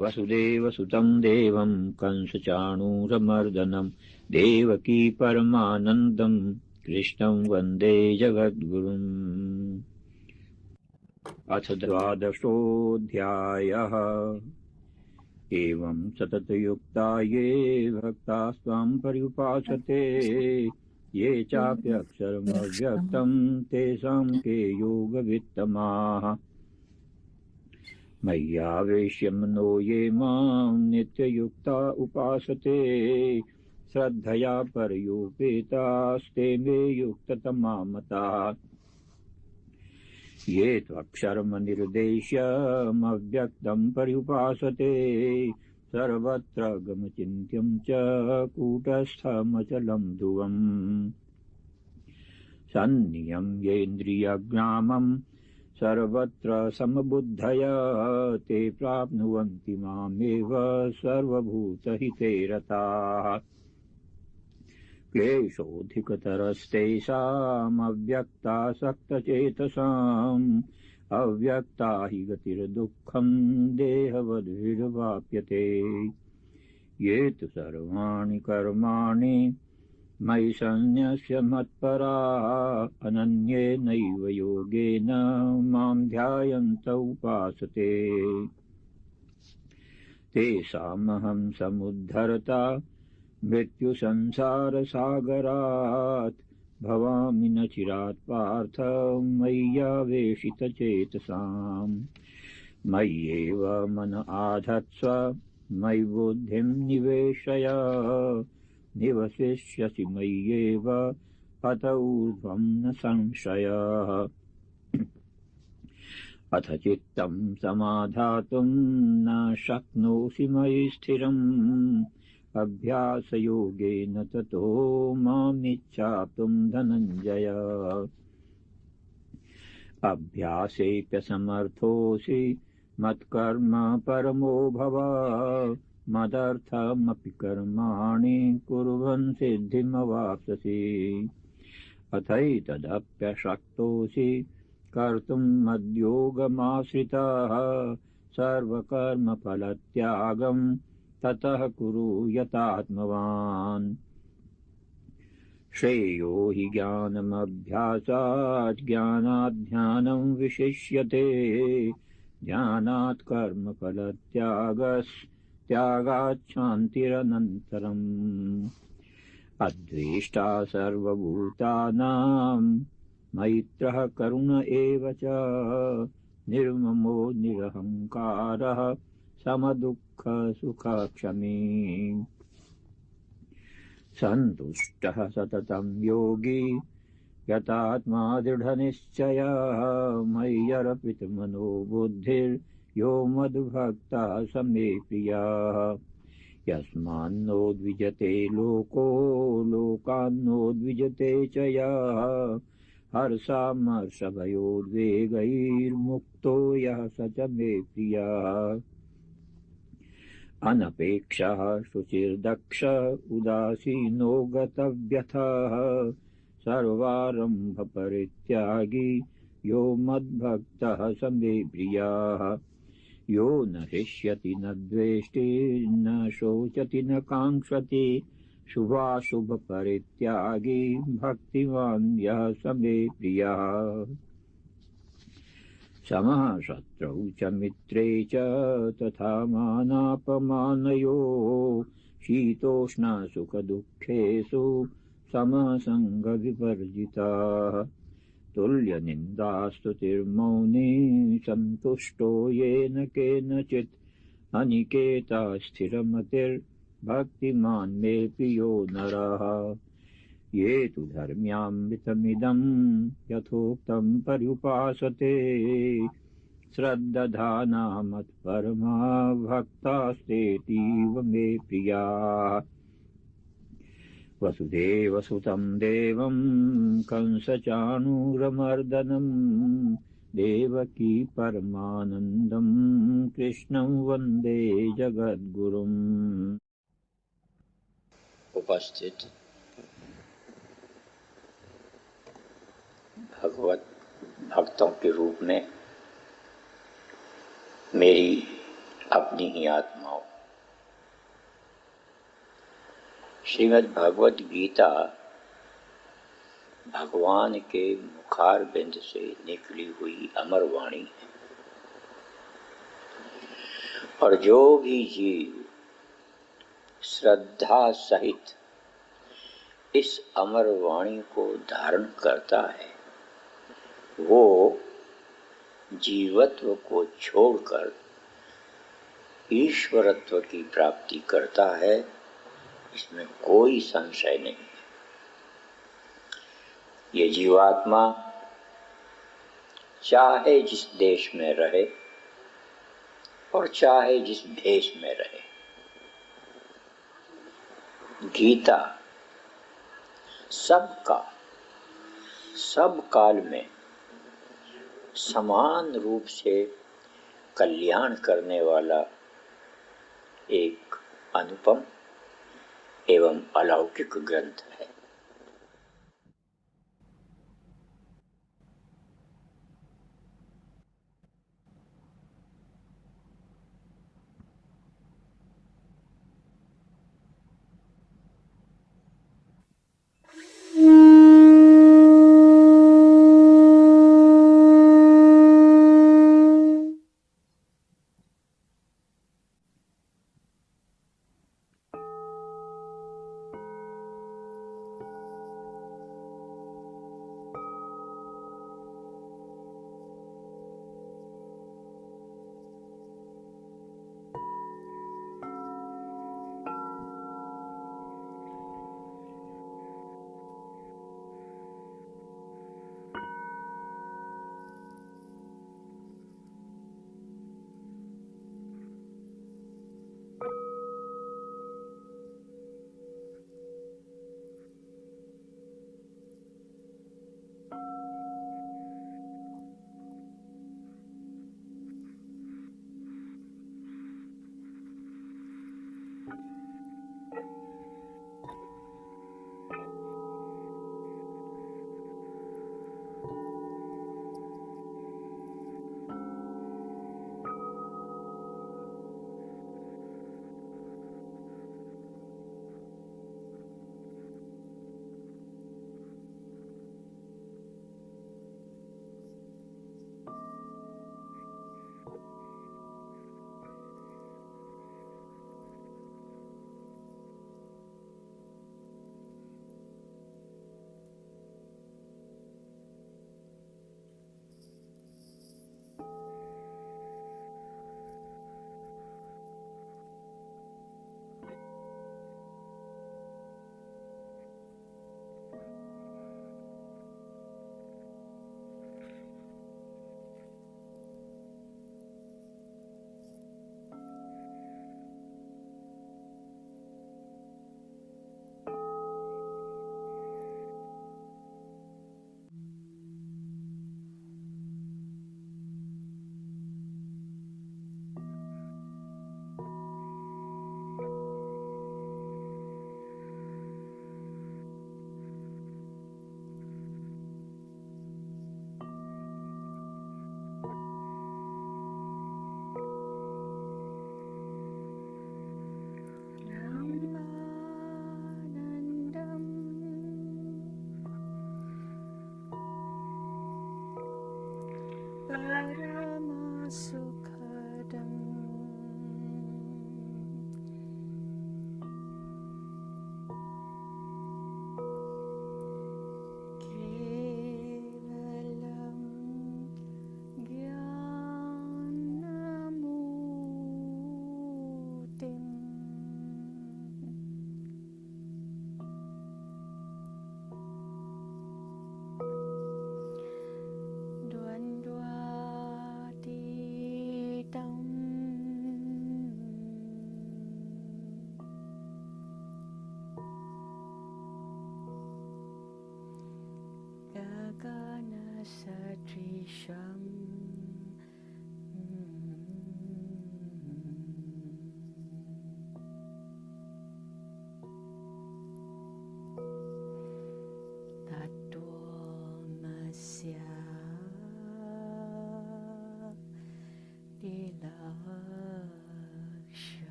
वसुदेवसुतं देवं कंसचाणूरमर्दनं देवकी परमानन्दं कृष्णं वन्दे जगद्गुरुम्। अथ द्वादशोऽध्यायः। एवं सततयुक्ता ये भक्तास्त्वां पर्युपासते ये चाप्यक्षरमव्यक्तं तेषां के योगवित्तमाः। मय्यावेश्य मनो ये मां नित्ययुक्ता उपासते श्रद्धया परयोपेतास्ते मे युक्ततमा मताः। ये त्वक्षरमनिर्देश्यमव्यक्तं पर्युपासते सर्वत्र गमचिन्त्यं च कूटस्थमचलं ध्रुवम्। सन्नियम्येन्द्रियग्रामं सर्वत्र समबुद्धया ते प्राप्नुवन्ति मामेव सर्वभूतहिते रताः। क्लेशोऽधिकतरस्तेषामव्यक्तासक्तचेतसाम् अव्यक्ता हि गतिर्दुःखं देहवद्भिर्वाप्यते। ये तु सर्वाणि कर्माणि मयि सन्न्यस्य मत्परा अनन्येनैव योगेन मां ध्यायन्त उपासते तेषामहं समुद्धरता मृत्युसंसारसागरात् भवामि न चिरात् पार्थ मय्यावेशितचेतसाम्। मय्येव मन आधत्स्व मयि बुद्धिं निवेशय निवसिष्यसि मय्येव अत ऊर्ध्वं न संशयः। अथ चित्तं समाधातुं न शक्नोषि मयि स्थिरम् अभ्यासयोगेन ततो मामिच्छाप्तुं धनञ्जय। अभ्यासेऽप्यसमर्थोऽसि मत्कर्म परमो भव मदर्थमपि कर्माणि कुर्वन् सिद्धिमवाप्स्यसि। अथैतदप्यशक्तोऽसि कर्तुं मद्योगमाश्रितः सर्वकर्मफलत्यागं ततः कुरु यतात्मवान्। श्रेयो हि ज्ञानमभ्यासात् ज्ञानात् ध्यानं विशिष्यते ध्यानात् कर्मफलत्यागात् शान्तिरनन्तरम्। अद्वेष्टा सर्वभूतानां मैत्रः करुण एव च निर्ममो निरहङ्कारः समदुःखसुखक्षमी। सन्तुष्टः सततं योगी यतात्मा दृढनिश्चयः मय्यर्पितमनो बुद्धिर्यो मद्भक्तः स मे प्रियः। यस्मान्नो द्विजते लोको लोकान्नो द्विजते च यः हर्षामर्षभयोद्वेगैर्मुक्तो यः स च मे प्रियः। अनपेक्षः शुचिर्दक्ष उदासीनो गतव्यथः सर्वारम्भपरित्यागी यो मद्भक्तः स मे प्रियः। यो न हृष्यति न द्वेष्टि न शोचति न काङ्क्षति शुभाशुभपरित्यागी भक्तिमान् यः स मे प्रियः। समः शत्रौ च मित्रे च तथा मानापमानयोः शीतोष्णसुखदुःखेषु समः सङ्गविवर्जितः। तुल्यनिन्दास्तुतिर्मौनी सन्तुष्टो येन केनचित् अनिकेता स्थिरमतिर्भक्तिमान् मे प्रियो नरः। ये तु धर्म्यामृतमिदं यथोक्तं पर्युपासते श्रद्दधाना मत्परमा भक्तास्तेतीव मे प्रियाः। वसुदेवसुतं देवं कंसचाणूरमर्दनं देवकी परमानन्दं कृष्णं वन्दे जगद्गुरुम्। उपस्थित भगवत भक्तों के रूप में मेरी अपनी ही आत्माओं। श्रीमद् भगवद गीता भगवान के मुखार बिंद से निकली हुई अमर वाणी है, और जो भी जीव श्रद्धा सहित इस अमर वाणी को धारण करता है, वो जीवत्व को छोड़कर ईश्वरत्व की प्राप्ति करता है, इसमें कोई संशय नहीं। ये जीवात्मा चाहे जिस देश में रहे और चाहे जिस भेष में रहे, गीता सबका सब काल में समान रूप से कल्याण करने वाला एक अनुपम एवं अलौकिक ग्रंथ है।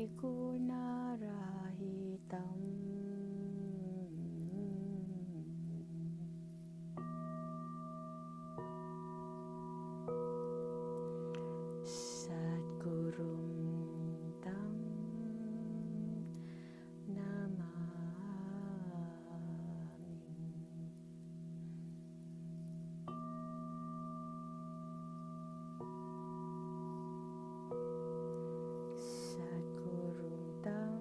निर्गुणरहितं सद्गुरुं तं नमामि सद्गुरुं तं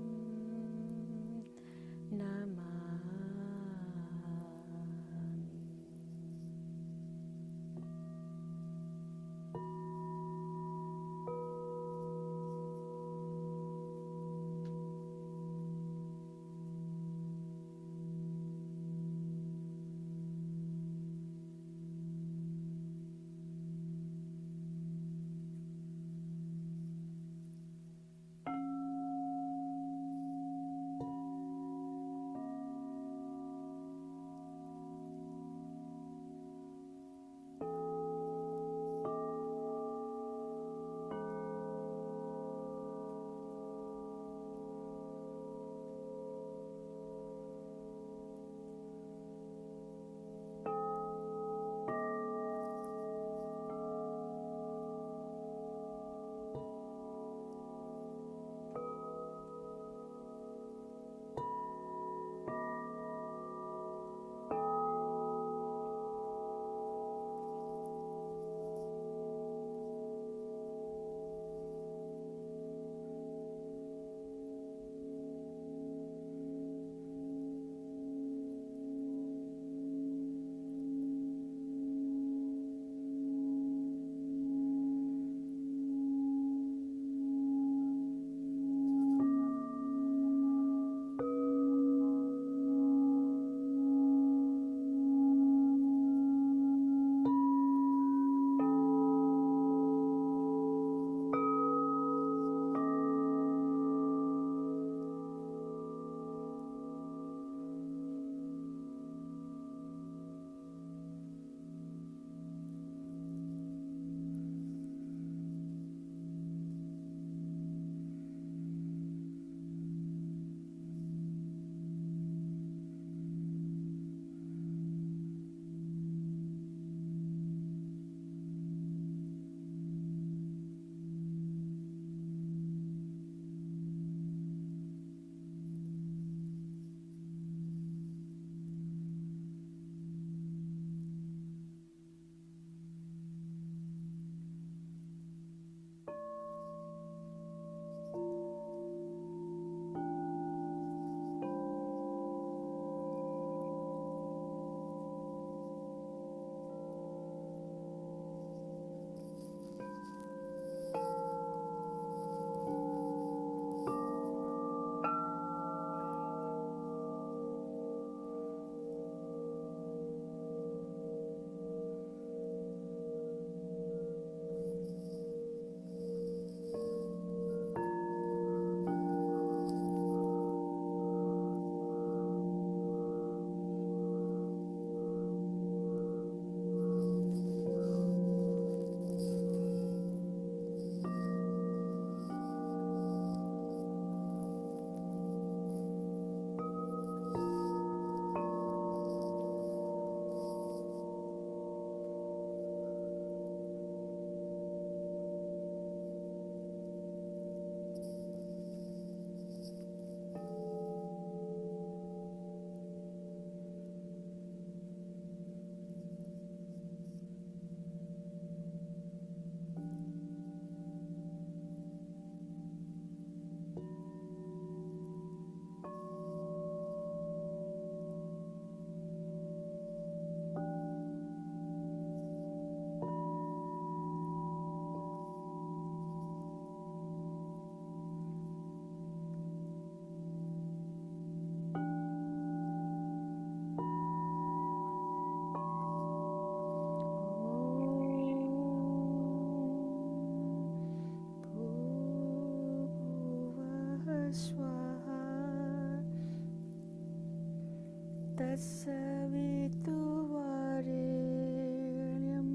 तत्सवितुर्वरेण्यं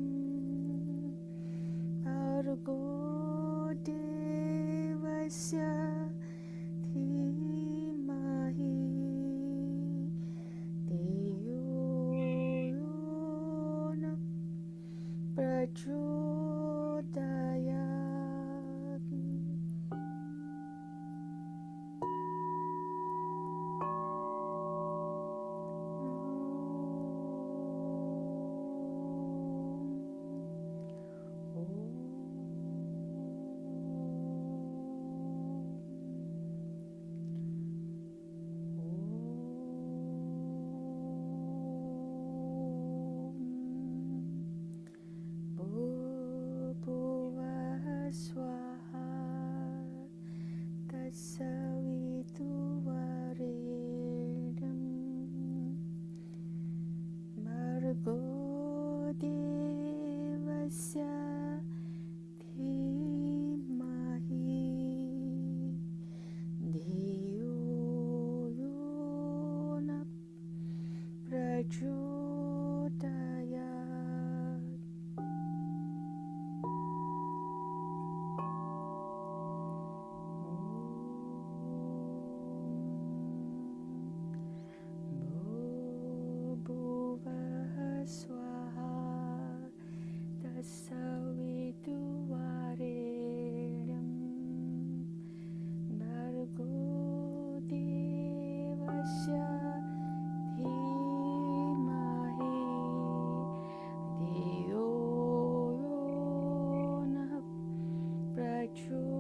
भर्गो देवस्य prachodayat. Bhuvah swaha tasaviduvarenyam Bhargo devasya dhimahi dhiyo yonah prachodayat.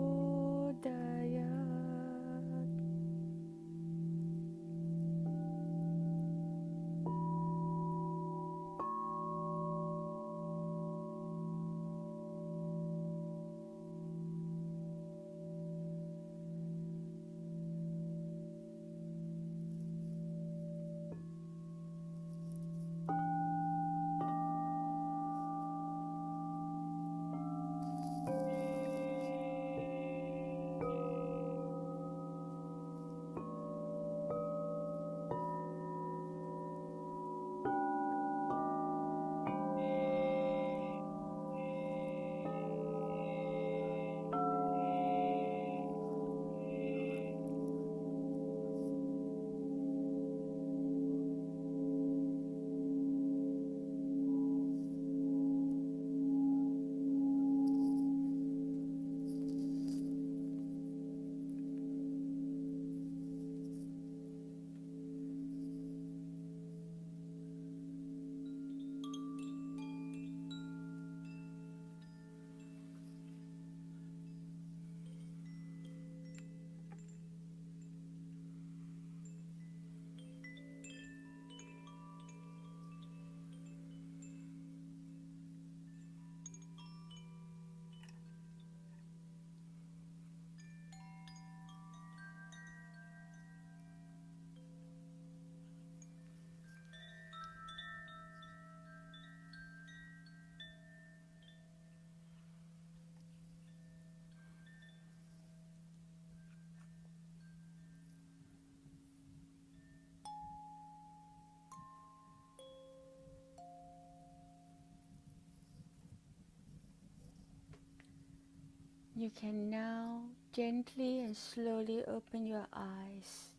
You can now gently and slowly open your eyes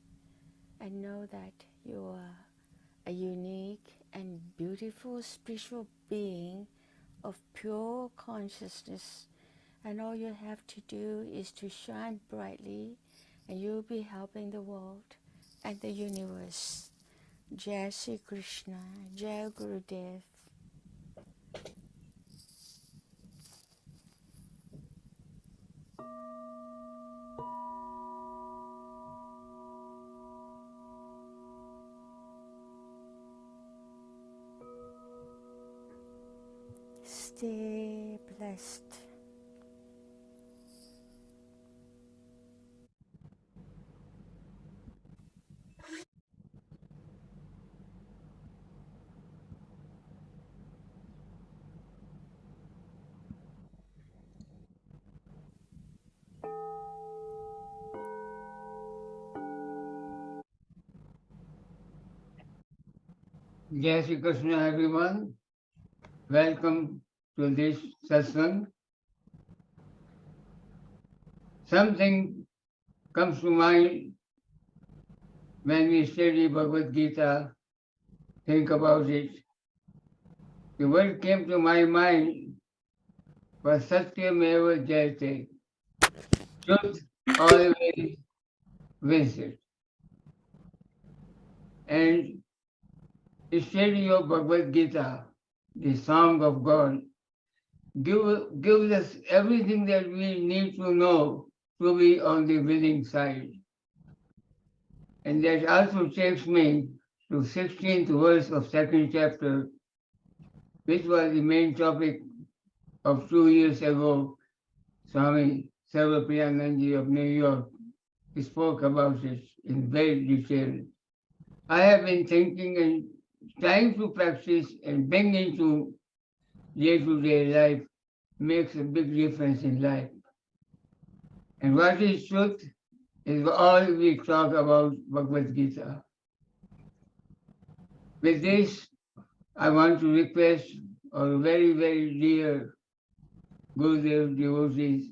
and know that you are a unique and beautiful spiritual being of pure consciousness, and all you have to do is to shine brightly and you'll be helping the world and the universe. Jai Shri Krishna, Jai Gurudev. Stay blessed. Jai Shri Krishna, everyone. Welcome to this satsang. Something comes to mind when we study Bhagavad Gita, think about it. The word came to my mind was Satyameva Jayate. Truth always wins it. And the study of Bhagavad Gita, the song of God, gives us everything that we need to know to be on the winning side. And that also takes me to 16th verse of 2nd chapter, which was the main topic of 2 years ago. Swami Sarvapriyananji of New York spoke about it in great detail. I have been thinking and trying to practice and bring into day-to-day life makes a big difference in life. And what is truth is all we talk about Bhagavad Gita. With this, I want to request our very, very dear Gurudev devotees,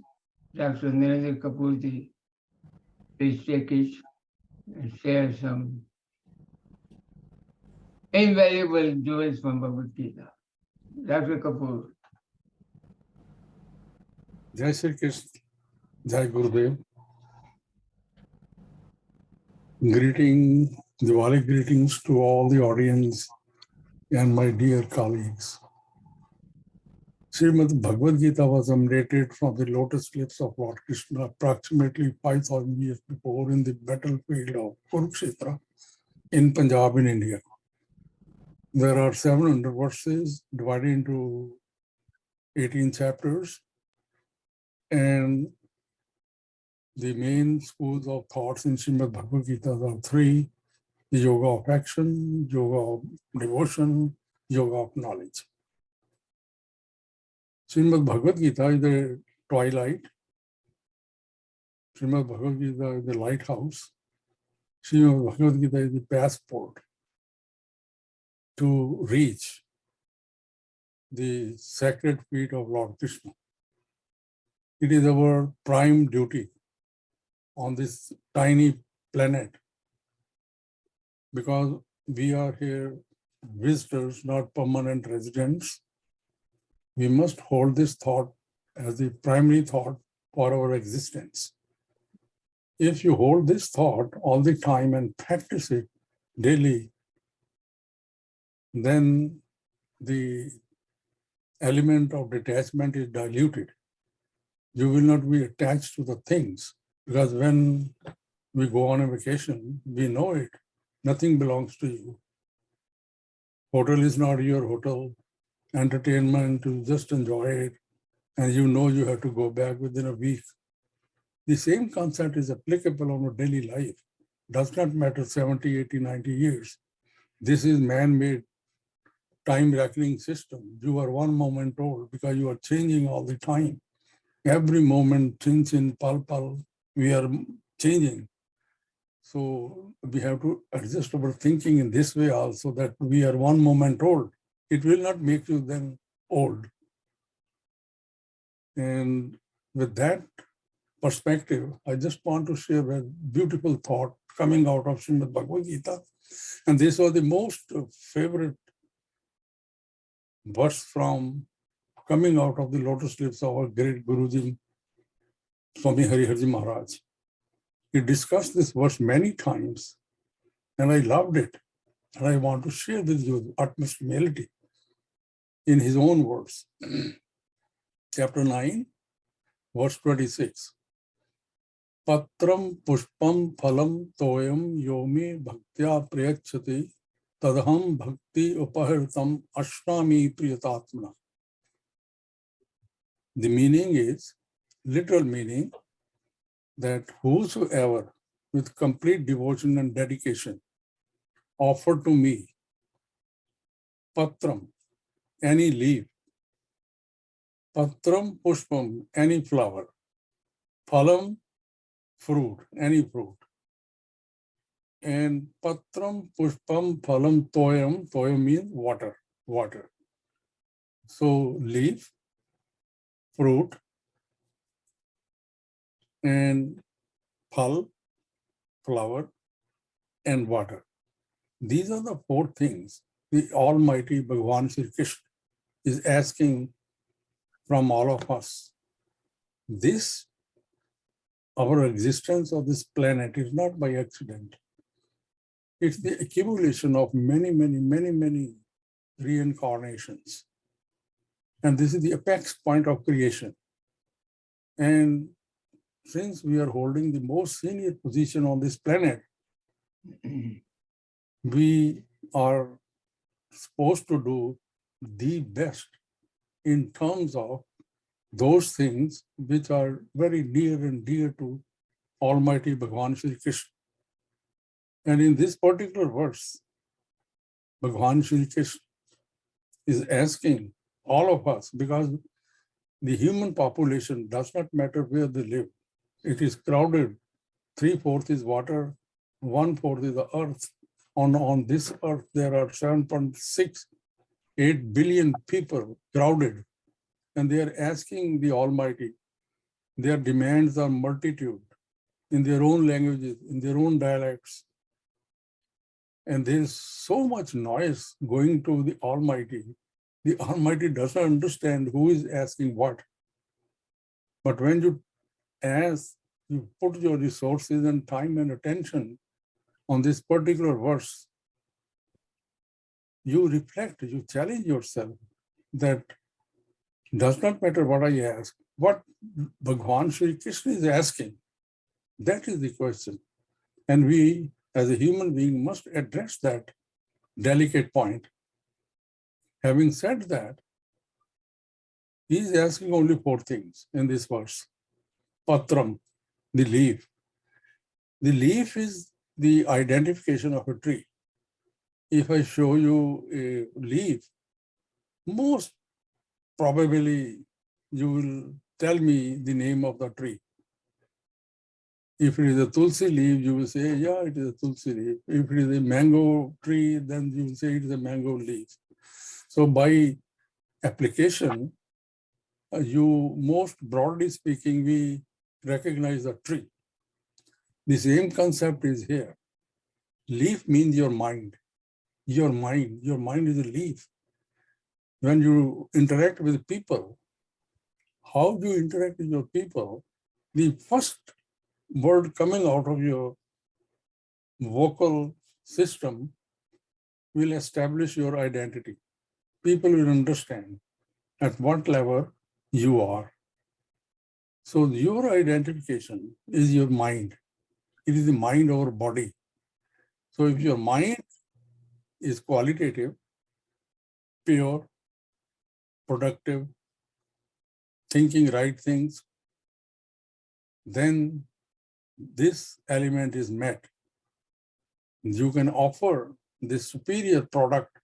Dr. Narendra Kapurji, please take it and share some invaluable jewels from Bhagavad Gita. Dr. Kapoor. Jai Shri Krishna, Jai Gurudev. Diwali greetings to all the audience and my dear colleagues. Srimad Bhagavad Gita was emanated from the lotus lips of Lord Krishna approximately 5,000 years before in the battlefield of Kurukshetra in Punjab in India. There are 700 verses divided into 18 chapters, and the main schools of thoughts in Srimad Bhagavad Gita are three: the yoga of action, yoga of devotion, yoga of knowledge. Srimad Bhagavad Gita is the twilight. Srimad Bhagavad Gita is the lighthouse. Srimad Bhagavad Gita is the passport to reach the sacred feet of Lord Krishna. It is our prime duty on this tiny planet, because we are here visitors, not permanent residents. We must hold this thought as the primary thought for our existence. If you hold this thought all the time and practice it daily, then the element of detachment is diluted. You will not be attached to the things, because when we go on a vacation, we know it. Nothing belongs to you. Hotel is not your hotel. Entertainment, you just enjoy it, and you know you have to go back within a week. The same concept is applicable on a daily life. Does not matter 70, 80, 90 years. This is man-made time reckoning system. You are one moment old because you are changing all the time. Every moment, chin, pal, we are changing. So we have to adjust our thinking in this way also, that we are one moment old. It will not make you then old. And with that perspective, I just want to share a beautiful thought coming out of Srimad Bhagavad Gita. And this was the most favorite verse from coming out of the lotus lips of our great Guruji, Swami Hariharji Maharaj. He discussed this verse many times, and I loved it. And I want to share with you the utmost humility in his own words. Chapter 9, verse 26. Patram pushpam phalam toyam yomi bhaktya priyachati tadham bhakti upahritam ashrami priyatatmana. The meaning is, literal meaning, that whosoever with complete devotion and dedication offer to me patram, any leaf, patram pushpam, any flower, phalam, fruit, any fruit, and patram pushpam phalam toyam, toyam means water. So leaf, fruit, and phal, flower, and water. These are the four things the Almighty Bhagavan Shri Krishna is asking from all of us. This, our existence of this planet, is not by accident. It's the accumulation of many reincarnations. And this is the apex point of creation. And since we are holding the most senior position on this planet, we are supposed to do the best in terms of those things which are very near and dear to Almighty Bhagavan Shri Krishna. And in this particular verse, Bhagavan Shri Krishna is asking all of us, because the human population does not matter where they live. It is crowded. 3/4 is water, 1/4 is the earth, On this earth, there are 7.68 billion people crowded, and they are asking the Almighty. Their demands are multitude in their own languages, in their own dialects. And there is so much noise going to the Almighty. The Almighty doesn't understand who is asking what. But when you ask, you put your resources and time and attention on this particular verse, you reflect, you challenge yourself that does not matter what I ask, what Bhagwan Sri Krishna is asking, that is the question. And we, as a human being, must address that delicate point. Having said that, he is asking only 4 things in this verse. Patram, the leaf. The leaf is the identification of a tree. If I show you a leaf, most probably you will tell me the name of the tree. If it is a tulsi leaf, you will say, yeah, it is a tulsi leaf. If it is a mango tree, then you will say it is a mango leaf. So by application, you most broadly speaking, we recognize the tree. The same concept is here. Leaf means your mind. Your mind is a leaf. When you interact with people, how do you interact with your people? The first word coming out of your vocal system will establish your identity. People will understand at what level you are. So your identification is your mind. It is the mind over body. So if your mind is qualitative, pure, productive, thinking right things, then this element is met. You can offer this superior product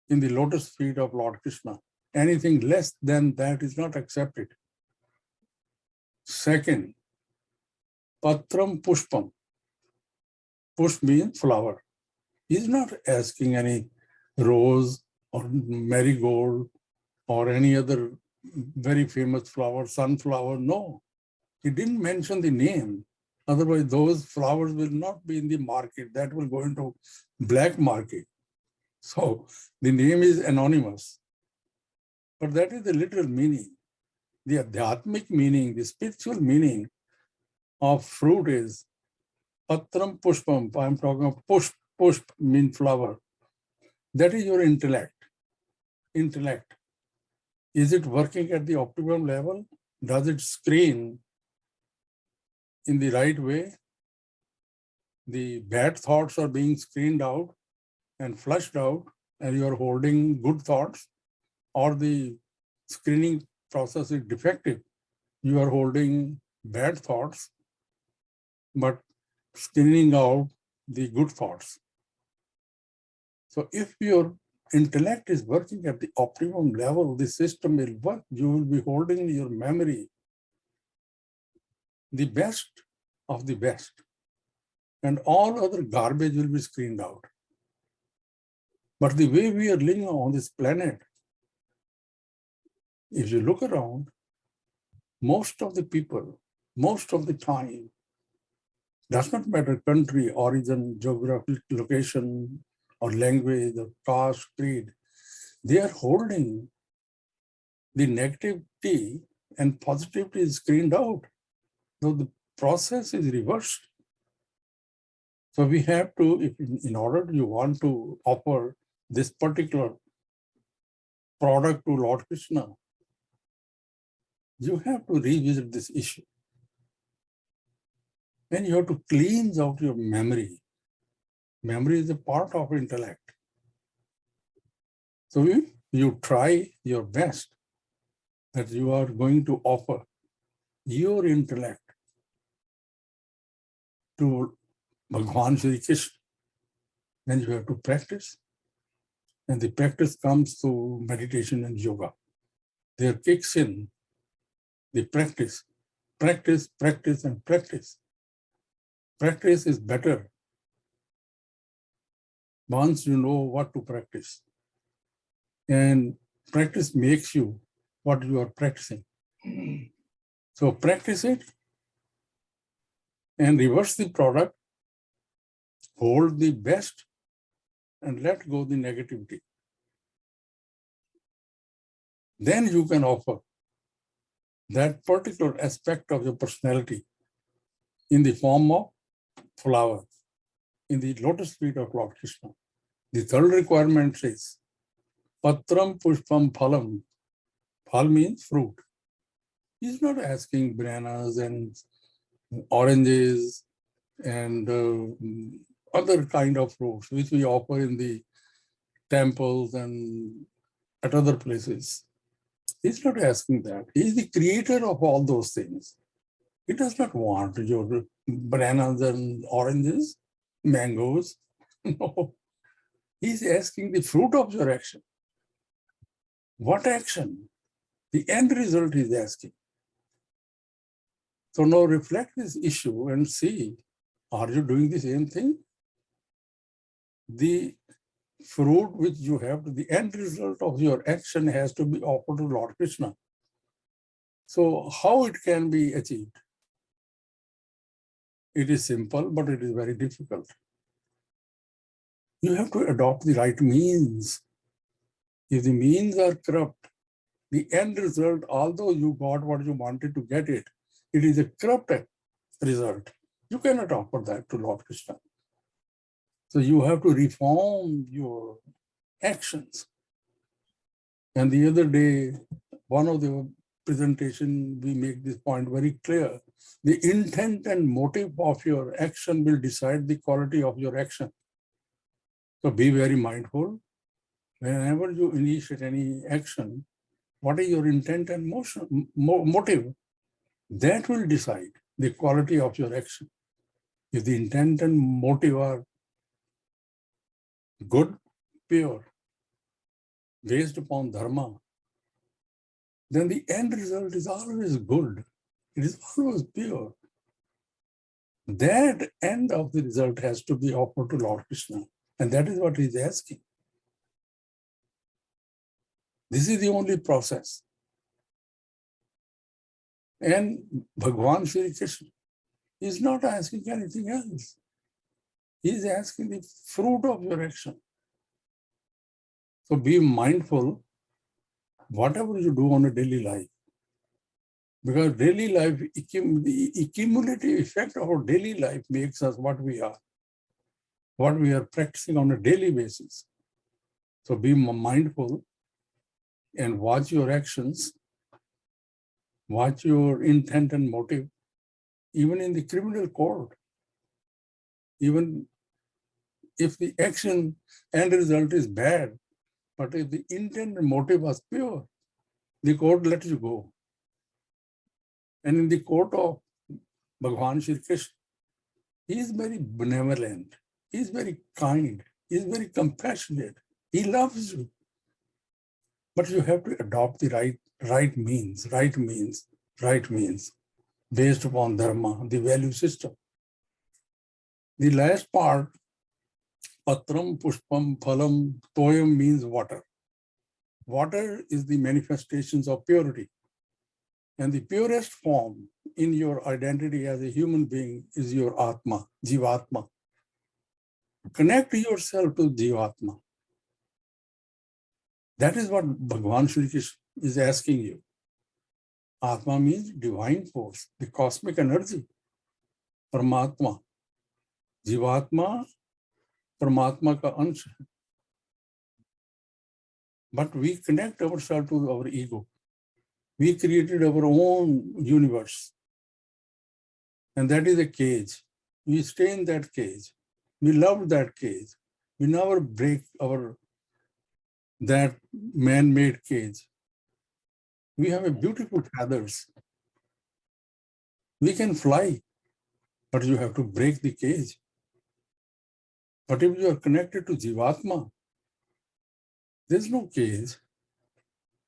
in the lotus feet of Lord Krishna. Anything less than that is not accepted. Second, Patram Pushpam. Push means flower. He's not asking any rose or marigold or any other very famous flower, sunflower. No, he didn't mention the name. Otherwise, those flowers will not be in the market. That will go into black market. So the name is anonymous. But that is the literal meaning. The adhyatmic meaning, the spiritual meaning of fruit is Patram Pushpam. I'm talking of pushp. Pushp means flower. That is your intellect. Intellect. Is it working at the optimum level? Does it screen in the right way? The bad thoughts are being screened out and flushed out, and you are holding good thoughts, or the screening process is defective. You are holding bad thoughts, but screening out the good thoughts. So if your intellect is working at the optimum level, the system will work. You will be holding in your memory the best of the best, and all other garbage will be screened out. But the way we are living on this planet, if you look around, most of the people, most of the time, does not matter country, origin, geographic location, or language, or caste, creed, they are holding the negativity and positivity is screened out. So the process is reversed. So we have to, if in order you want to offer this particular product to Lord Krishna, you have to revisit this issue. Then you have to cleanse out your memory. Memory is a part of intellect. So if you try your best that you are going to offer your intellect to Bhagwan Sri Krishna, then you have to practice. And the practice comes through meditation and yoga. There kicks in the practice, practice, practice, and practice. Practice is better once you know what to practice. And practice makes you what you are practicing. So practice it and reverse the product, hold the best, and let go the negativity. Then you can offer that particular aspect of your personality in the form of flower, in the lotus feet of Lord Krishna. The third requirement says, Patram Pushpam Phalam. Phal means fruit. He's not asking bananas and oranges and other kind of fruits which we offer in the temples and at other places. He's not asking that. He is the creator of all those things. He does not want your bananas and oranges, mangoes. No. He's asking the fruit of your action. What action? The end result is asking. So now reflect this issue and see, are you doing the same thing? The fruit which you have, the end result of your action has to be offered to Lord Krishna. So how it can be achieved? It is simple, but it is very difficult. You have to adopt the right means. If the means are corrupt, the end result, although you got what you wanted to get it is a corrupt result. You cannot offer that to Lord Krishna. So you have to reform your actions. And the other day, one of the presentation, we make this point very clear. The intent and motive of your action will decide the quality of your action. So be very mindful. Whenever you initiate any action, what is your intent and motive? That will decide the quality of your action. If the intent and motive are good, pure, based upon dharma, then the end result is always good. It is always pure. That end of the result has to be offered to Lord Krishna. And that is what he is asking. This is the only process. And Bhagwan Shri Krishna is not asking anything else. He is asking the fruit of your action. So be mindful whatever you do on a daily life. Because daily life, the cumulative effect of our daily life makes us what we are practicing on a daily basis. So be mindful and watch your actions, watch your intent and motive, even in the criminal court. Even if the action end result is bad, but if the intent and motive was pure, the court lets you go. And in the court of Bhagwan Shri Krishna, he is very benevolent, he is very kind, he is very compassionate, he loves you. But you have to adopt the right means, based upon dharma, the value system. The last part, patram, pushpam, phalam, toyam means water. Water is the manifestations of purity. And the purest form in your identity as a human being is your Atma, Jivatma. Connect yourself to Jivatma. That is what Bhagwan Shri Krishna is asking you. Atma means divine force, the cosmic energy. Paramatma. Jivatma, Paramatma ka ansha. But we connect ourselves to our ego. We created our own universe. And that is a cage. We stay in that cage. We love that cage. We never break that man-made cage. We have a beautiful feathers. We can fly, but you have to break the cage. But if you are connected to Jivatma, there's no cage.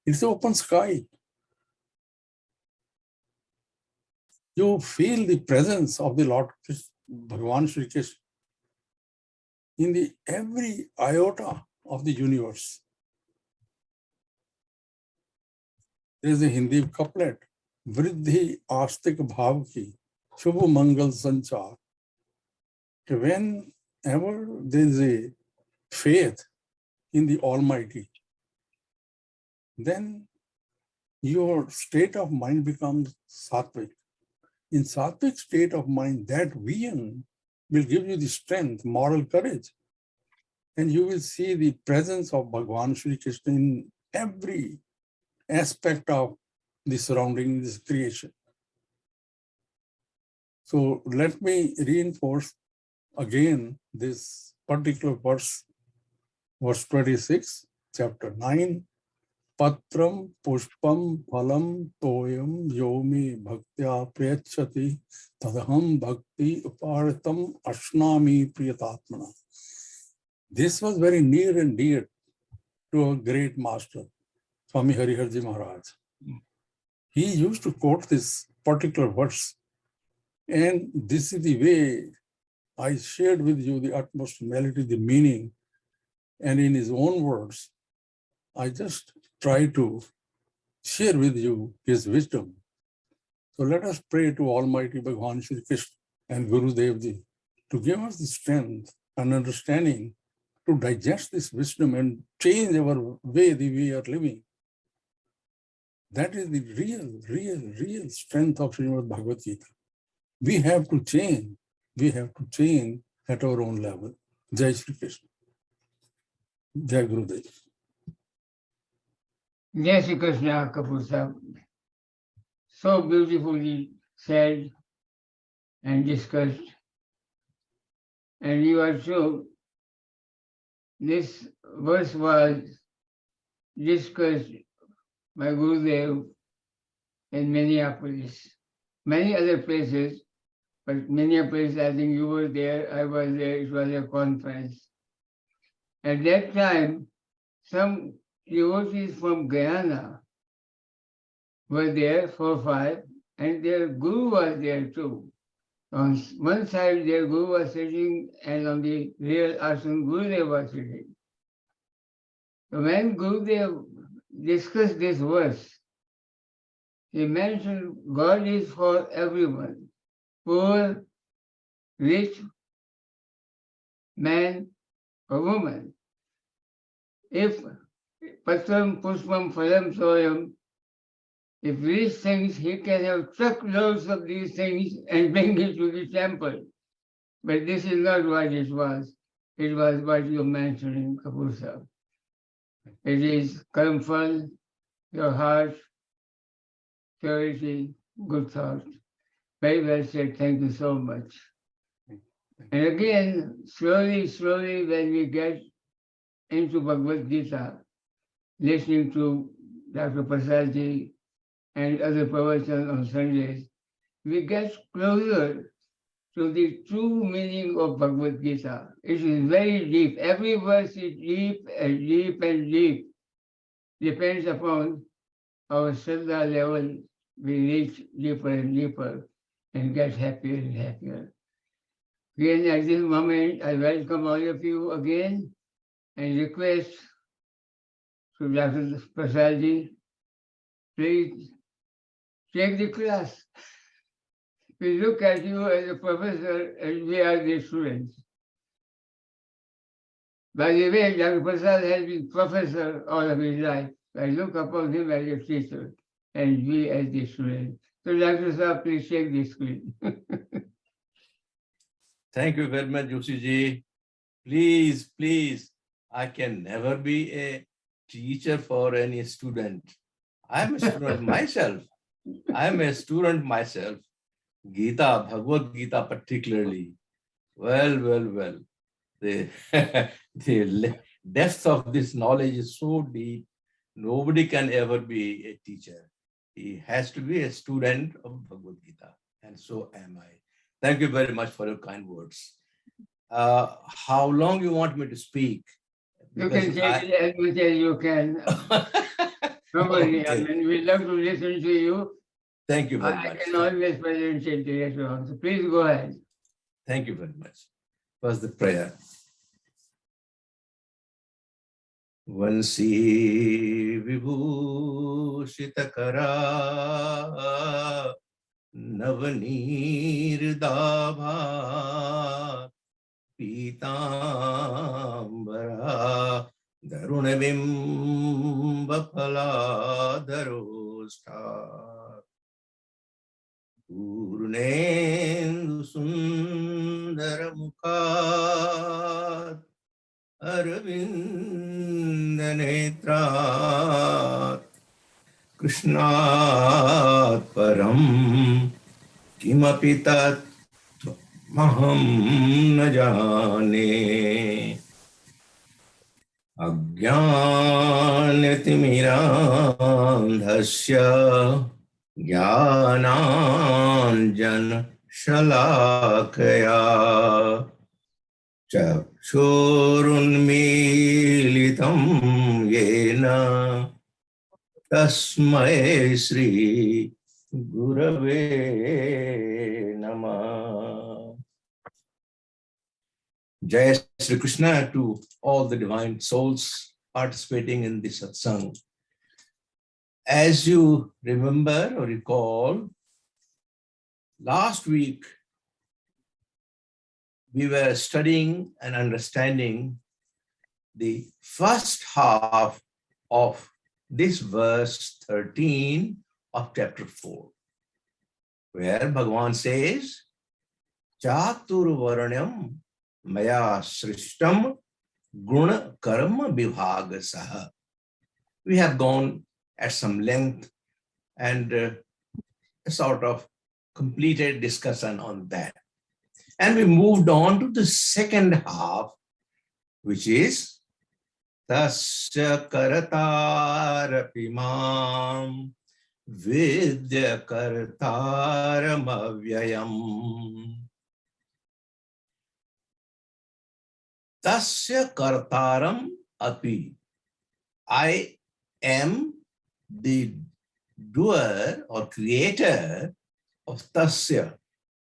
It's open sky. You feel the presence of the Lord Bhagwan Shri Krishna. in the every iota of the universe. There is a Hindi couplet, Vriddhi Astik Bhav ki, Shubh Mangal Sanchar. Whenever there is a faith in the Almighty, then your state of mind becomes sattvic. In sattvic state of mind, that vision will give you the strength, moral courage, and you will see the presence of Bhagwan Shri Krishna in every aspect of the surrounding, this creation. So let me reinforce again this particular verse 26, chapter 9. Patram pushpam phalam toyam yomi bhaktya prayachati tadaham bhakti uparitam ashnami priyatatmana. This was very near and dear to a great master, Swami Hariharji Maharaj. He used to quote this particular verse, and this is the way I shared with you the utmost humility, the meaning, and in his own words, I just try to share with you his wisdom. So let us pray to Almighty Bhagwan Shri Krishna and Guru Dev Ji to give us the strength and understanding to digest this wisdom and change our way we are living. That is the real strength of Srimad Bhagavad Gita. We have to change. We have to change at our own level. Jai Shri Krishna. Jai Guru Dev. Jai Shri Krishna, Kapoor Sahib. So beautifully said and discussed. And you are true. This verse was discussed by Gurudev in Minneapolis, many other places, but Minneapolis, I think you were there, I was there, it was a conference. At that time, some devotees from Guyana were there, 4 or 5, and their guru was there too. On one side, their guru was sitting, and on the real ashram, Gurudev was sitting. So when Gurudev discussed this verse, he mentioned God is for everyone, poor, rich, man or woman. If patram pushpam phalam soyam, if these things, he can have truckloads of these things and bring it to the temple. But this is not what it was. It was what you mentioned in Kapoor Sahib. It is comfort, your heart, purity, good thought. Very well said. Thank you so much. And again, slowly, when we get into Bhagavad Gita, listening to Dr. Prasadji and other pravachans on Sundays, we get closer to the true meaning of Bhagavad Gita. It is very deep. Every verse is deep and deep and deep. Depends upon our Shraddha level. We reach deeper and deeper and get happier and happier. Again, at this moment, I welcome all of you again and request to Dr. Prasadji, please take the class. We look at you as a professor and we are the students. By the way, Dr. Prasad has been professor all of his life. I look upon him as a teacher and we as the students. So Dr. Prasad, please take the screen. Thank you very much, Joshi ji. Please, I can never be a teacher for any student. I'm a student myself. Gita, Bhagavad Gita particularly. Well. The depth of this knowledge is so deep. Nobody can ever be a teacher. He has to be a student of Bhagavad Gita. And so am I. Thank you very much for your kind words. How long you want me to speak? You can take it as much as you can. Nobody, okay. I mean, we love to listen to you. Thank you very much. I can always present it later on. So please go ahead. Thank you very much. First the prayer. Vansi Vibhushitakara Navanirdabha Pitambara Darunavimbapaladharosta Purnendu Sundaramukhat Arvindanetrat Krishnat Param Kimapi tat maham na jane Ajnanatimidandhasya Jnananjana Shalakaya Chakshurunmilitam Yena Tasmai Sri Gurave Namah. Jai Sri Krishna to all the divine souls participating in this satsang. As you remember or recall, last week we were studying and understanding the first half of this verse 13 of chapter 4, where Bhagavan says, Chatur Varanyam Maya Srishtam Guna Karma Vibhagasaha. We have gone at some length and a sort of completed discussion on that. And we moved on to the second half, which is Tasya Karatarapimam Vidya Kartaram Avyayam. Tasya Kartaram Api. I am the doer or creator of Tasya.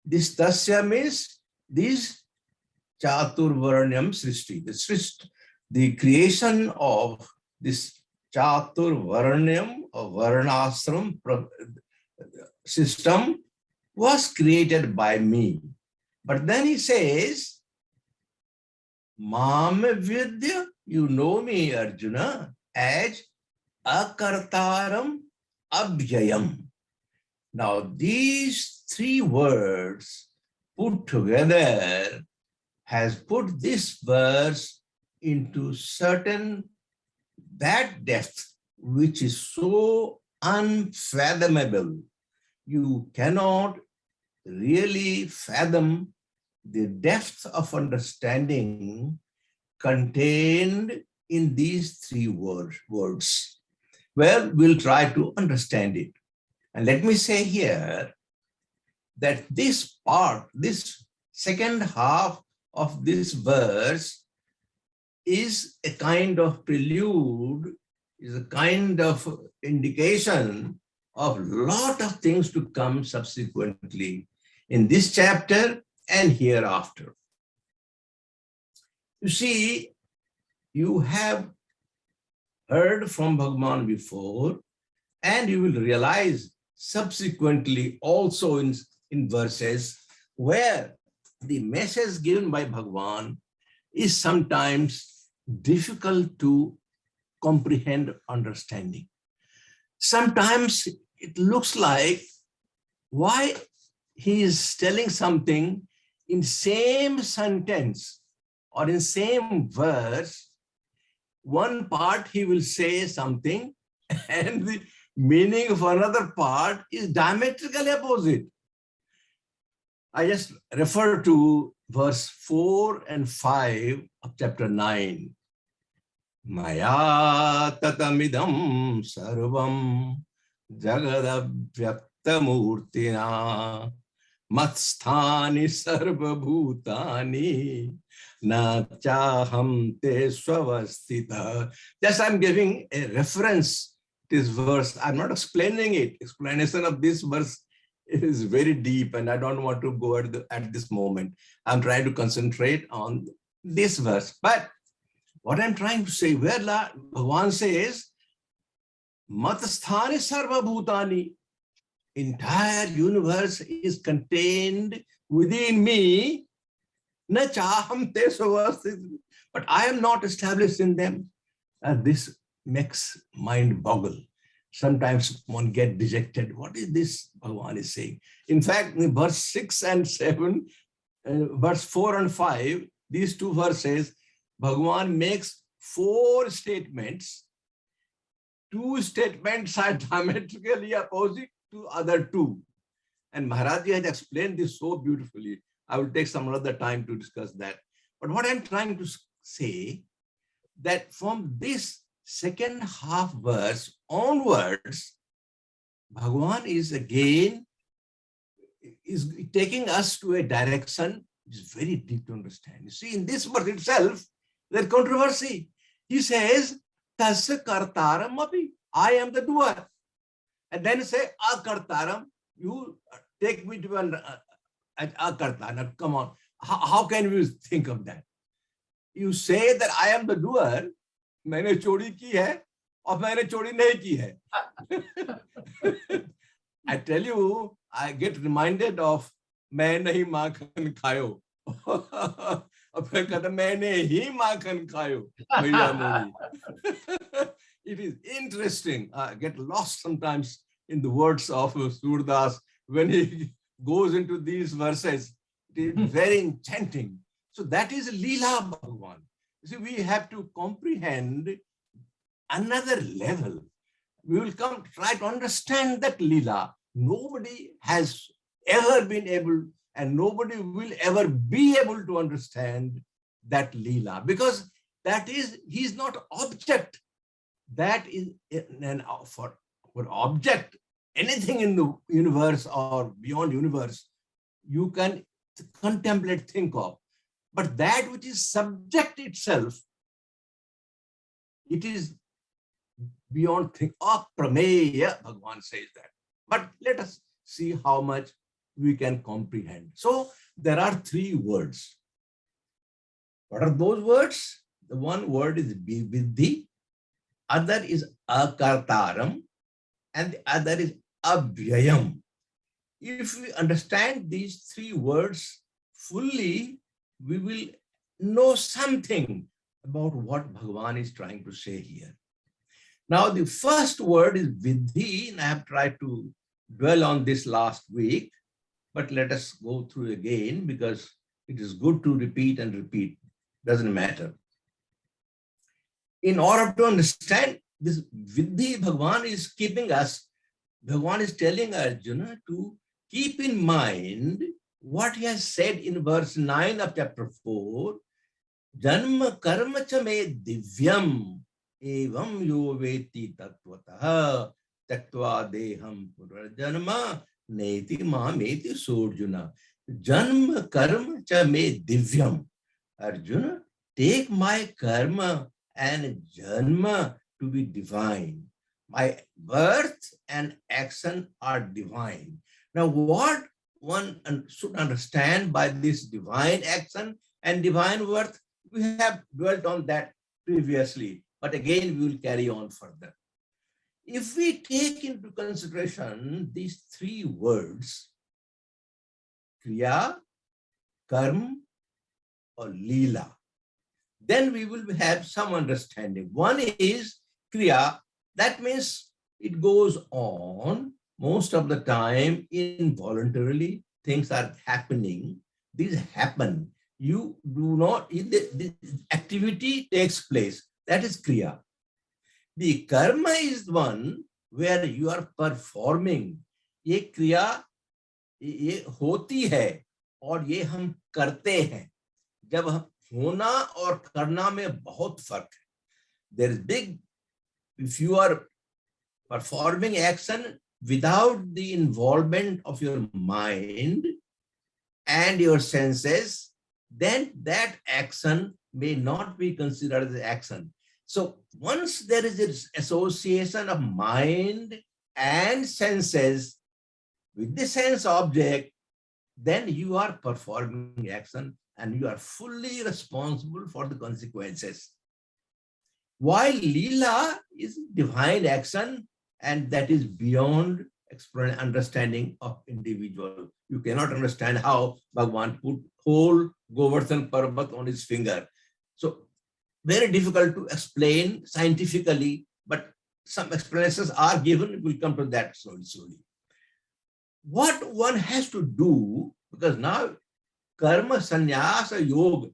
This Tasya means this Chatur Varanyam Srishti. The creation of this Chatur Varanyam or Varnashram system was created by me. But then he says, Mam Vidya, you know me, Arjuna, as Akartaram Abhyayam. Now, these three words put together has put this verse into certain that depth which is so unfathomable. You cannot really fathom the depth of understanding contained in these three words. Well, we'll try to understand it. And let me say here that this part, this second half of this verse is a kind of prelude, is a kind of indication of a lot of things to come subsequently in this chapter and hereafter. You see, you have heard from Bhagavan before, and you will realize subsequently also in verses where the message given by Bhagavan is sometimes difficult to comprehend understanding. Sometimes it looks like why he is telling something in same sentence or in same verse. One part he will say something and the meaning of another part is diametrically opposite. I just refer to verse 4 and 5 of chapter 9. Maya tatamidam sarvam jagadabhyaktamurtina matsthani sarvabhutani na chaham te swavastita. Just I'm giving a reference to this verse. I'm not explaining it. Explanation of this verse is very deep and I don't want to go at this moment. I'm trying to concentrate on this verse. But What I'm trying to say, where Bhagavan says, Matasthani sarva bhutani, entire universe is contained within me, na chaham te savasthit, but I am not established in them. And this makes mind boggle. Sometimes one get dejected. What is this Bhagavan is saying? In fact, in verse 6 and 7, verse 4 and 5, these two verses, Bhagavan makes 4 statements. 2 statements are diametrically opposite to other 2. And Maharaj has explained this so beautifully. I will take some other time to discuss that. But what I'm trying to say, that from this second half verse onwards, Bhagavan is again taking us to a direction which is very deep to understand. You see, in this verse itself, there's controversy. He says, Tasya kartaram api, I am the doer. And then say, akartaram, you take me to an akartaram. Come on, how can we think of that? You say that I am the doer, मैंने चोरी की है और मैंने चोरी नहीं की है. I tell you, I get reminded of मैं नहीं माखन खायो. और फिर कहता मैंने ही माखन खायो भैया मोरी. It is interesting. I get lost sometimes in the words of Surdas when he goes into these verses. It is very enchanting. So that is Leela Bhagavan. You see, we have to comprehend another level. We will try to understand that Leela. Nobody has ever been able, and nobody will ever be able to understand that Leela, because that is, he is not object. That is, and for object, anything in the universe or beyond universe, you can contemplate, think of. But that which is subject itself, it is beyond think. Prameya, Bhagavan says that. But let us see how much we can comprehend. So there are 3 words. What are those words? The one word is viddhi, other is akartaram, and the other is abhyayam. If we understand these 3 words fully, we will know something about what Bhagavan is trying to say here. Now, the first word is viddhi, and I have tried to dwell on this last week, but let us go through again because it is good to repeat and repeat. Doesn't matter. In order to understand this viddhi, Bhagavan is Bhagavan is telling Arjuna to keep in mind what he has said in verse 9 of chapter 4, Janma karma cha me divyam evam yo veti tattvataha taktva deham purarjanma neti mameti sorjuna. Janma karma cha me divyam. Arjuna, take my karma and janma to be divine. My birth and action are divine. Now, what one should understand by this divine action and divine worth, we have dwelt on that previously, but again we will carry on further. If we take into consideration these 3 words, kriya, karma, or leela, then we will have some understanding. One is kriya, that means it goes on. Most of the time, involuntarily, things are happening. These happen. You do not, the activity takes place. That is kriya. The karma is one where you are performing. ये kriya ये होती है और ये हम करते हैं. जब होना और करना में बहुत फर्क है. There is big, if you are performing action without the involvement of your mind and your senses, then that action may not be considered as action. So once there is an association of mind and senses with the sense object, then you are performing action and you are fully responsible for the consequences. While Leela is divine action, and that is beyond understanding of individual. You cannot understand how Bhagavan put whole Govardhan Parvat on his finger. So very difficult to explain scientifically, but some explanations are given. We'll come to that slowly. What one has to do, because now Karma Sannyasa Yoga,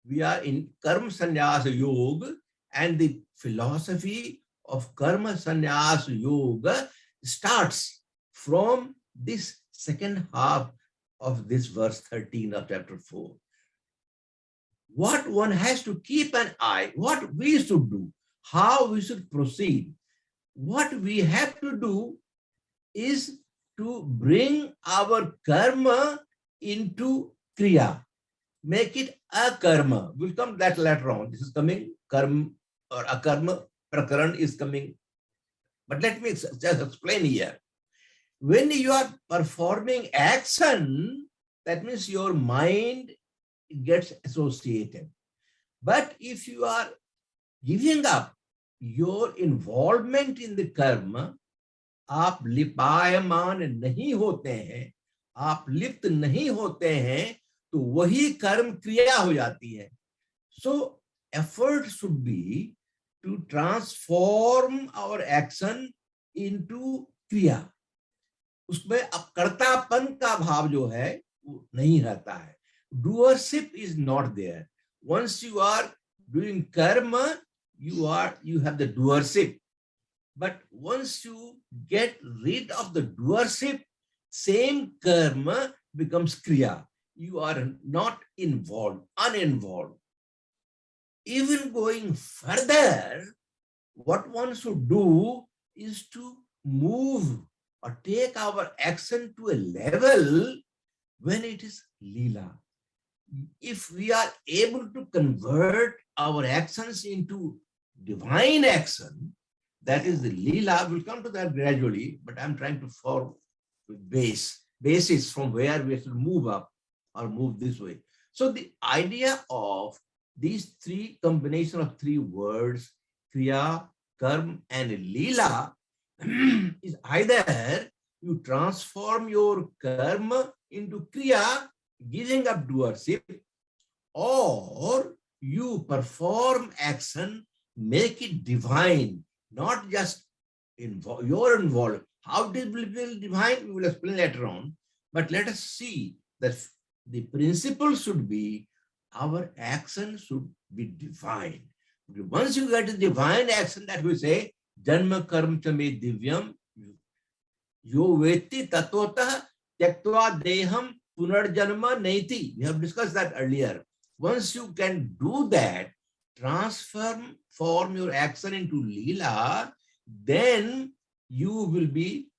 we are in Karma Sannyasa Yoga, and the philosophy of Karma Sannyasa Yoga starts from this second half of this verse 13 of chapter 4. What one has to keep an eye, what we should do, how we should proceed. What we have to do is to bring our karma into kriya, make it a karma. We'll come to that later on. This is coming, karma or a karma prakaran is coming. But let me just explain here. When you are performing action, that means your mind gets associated. But if you are giving up your involvement in the karma, आप लिपायमान नहीं होते हैं, आप लिप्त नहीं होते हैं, तो वही कर्म क्रिया हो जाती है. So effort should be to transform our action into kriya. उसमें अब कर्तापन का भाव जो है वो नहीं रहता है. Doership is not there. Once you are doing karma, you have the doership. But once you get rid of the doership, same karma becomes kriya. You are not involved, uninvolved. Even going further, what one should do is to move or take our action to a level when it is Leela. If we are able to convert our actions into divine action, that is the Leela. We'll come to that gradually, but I'm trying to form basis from where we have to move up or move this way. So the idea of these three combination of three words, Kriya, Karma, and Leela, is either you transform your karma into kriya, giving up doership, or you perform action, make it divine, not just you're involved. How it will be divine, we will explain later on. But let us see that the principle should be our action should be divine. Once you get the divine action, that we say, Janma karma chame divyam, yo veti tatotah tyaktva deham punarjanma naiti. We have discussed that earlier. Once you can do that, transform your action into Leela, then you will be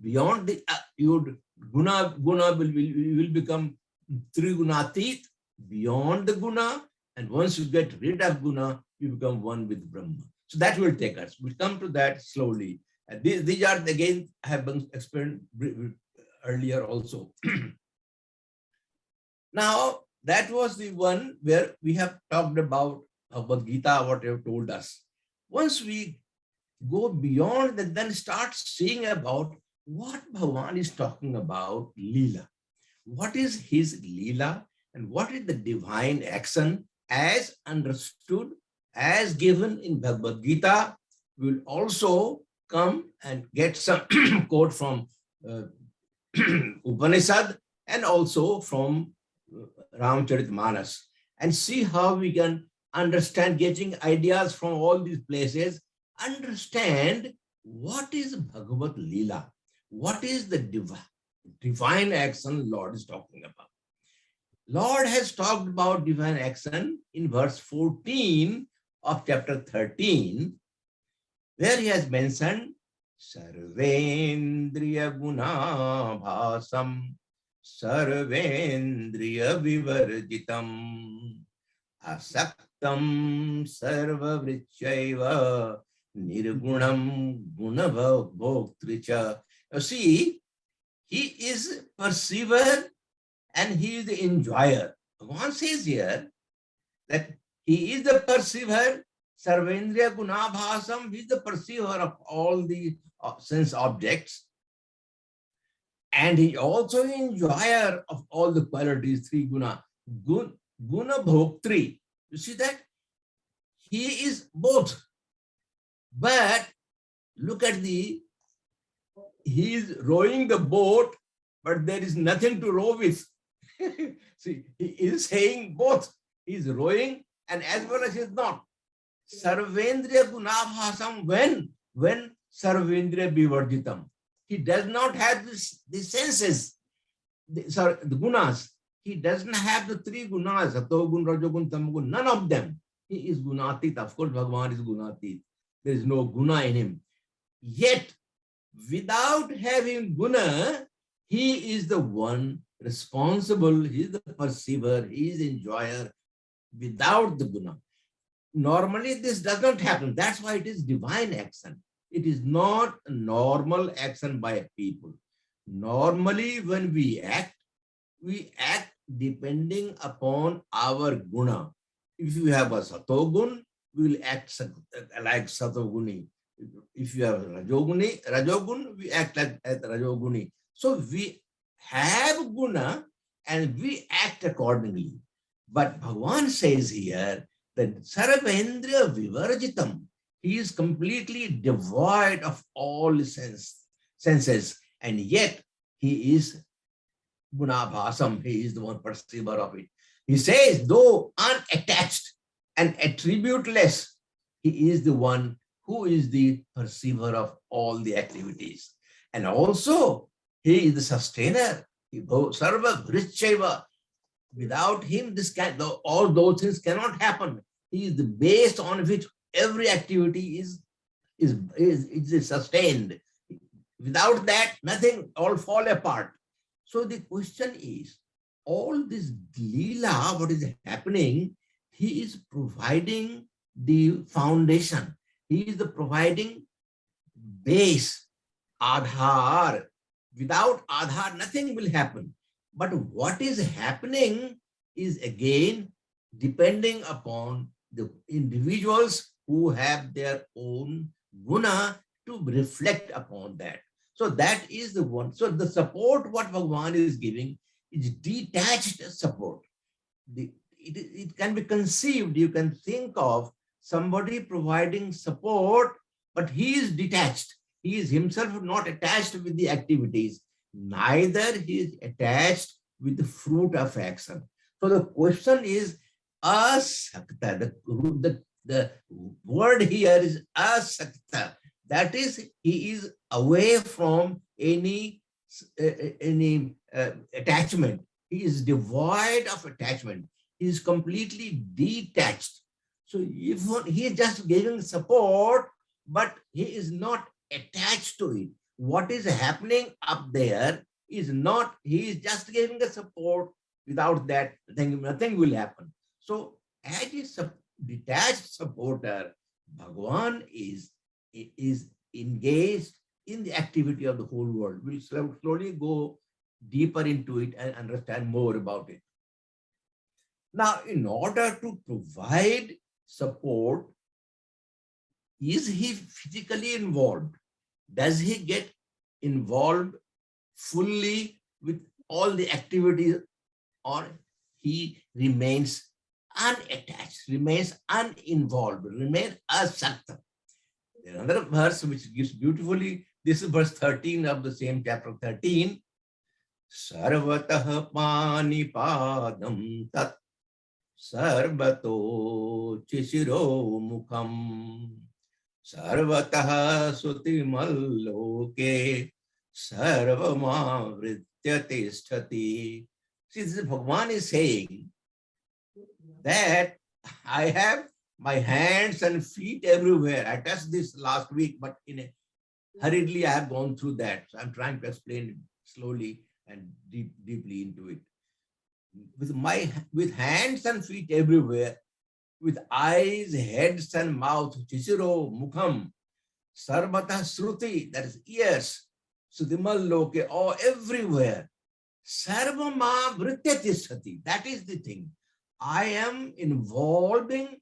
beyond the your guna will become trigunatit, beyond the guna, and once you get rid of guna, you become one with Brahma. So that will take us. We'll come to that slowly. And these are again I have been explained earlier also. Now that was the one where we have talked about Bhagavad Gita, what you have told us. Once we go beyond that, then start seeing about what Bhagavan is talking about Leela. What is his Leela and what is the divine action as understood, as given in Bhagavad Gita. We will also come and get some quote from Upanishad and also from Ramcharitmanas and see how we can understand, getting ideas from all these places, understand what is Bhagavad Leela, what is the divine action Lord is talking about. Lord has talked about divine action in verse 14 of chapter 13, where he has mentioned Sarvendriya Guna Bhasam Sarvendriya Vivarjitam Asaktam Sarva Vrichaiva Nirgunam Gunabhoktricha. You see, he is perceiver and he is the enjoyer. Bhagavan says here that he is the perceiver, Sarvendriya Gunabhasam, he is the perceiver of all the sense objects. And he also enjoyer of all the qualities, three guna. Guna bhoktri. You see that? He is both. But look at he is rowing the boat, but there is nothing to row with. See, he is saying both. He is rowing and as well as he is not. Sarvendriya Gunabhasam, when Sarvendriya Vivarjitam. He does not have the senses, the gunas. He doesn't have the three gunas, Satogun, Rajogun, Tamagun, none of them. He is gunatit. Of course, Bhagavan is gunatit. There is no guna in him. Yet, without having guna, he is the one responsible, he is the perceiver, he is the enjoyer without the guna. Normally, this does not happen. That's why it is divine action. It is not a normal action by people. Normally, when we act depending upon our guna. If you have a satogun, we will act like satoguni. If you have rajogun, we act like rajoguni. So we have guna and we act accordingly. But Bhagavan says here that Sarvendriya Vivarjitam, he is completely devoid of all senses, and yet he is gunabhasam, he is the one perceiver of it. He says, though unattached and attributeless, he is the one who is the perceiver of all the activities. And also, he is the sustainer. Sarva Vrichchaiva. Without him, all those things cannot happen. He is the base on which every activity is sustained. Without that, nothing, all fall apart. So the question is, all this Leela, what is happening, he is providing the foundation. He is the providing base, Aadhar. Without Aadhar, nothing will happen. But what is happening is again depending upon the individuals who have their own guna to reflect upon that. So that is the one. So the support what Bhagavan is giving is detached support. It can be conceived, you can think of somebody providing support, but he is detached. He is himself not attached with the activities. Neither he is attached with the fruit of action. So the question is asakta. The word here is asakta. That is, he is away from any attachment. He is devoid of attachment. He is completely detached. So if he is just giving support, but he is not attached to it. What is happening up there is not, he is just giving the support. Without that, nothing will happen. So as a detached supporter, Bhagavan is engaged in the activity of the whole world. We'll slowly go deeper into it and understand more about it. Now, in order to provide support, is he physically involved? Does he get involved fully with all the activities, or he remains unattached, remains uninvolved, remains asakta? There is another verse which gives beautifully, this is verse 13 of the same chapter 13. Sarvatah panipadam tat sarvato chishiro mukham sarvatah sutimalloke sarvamavritya tisthati. See, this is Bhagavan is saying that I have my hands and feet everywhere. I touched this last week, but hurriedly I have gone through that. So I'm trying to explain it slowly and deeply into it. With hands and feet everywhere, with eyes, heads and mouth, Chishiro, Mukham, Sarvata Sruti, that is ears, Sudimal Loke, or everywhere. Sarvama Vrityatishati, that is the thing. I am enveloping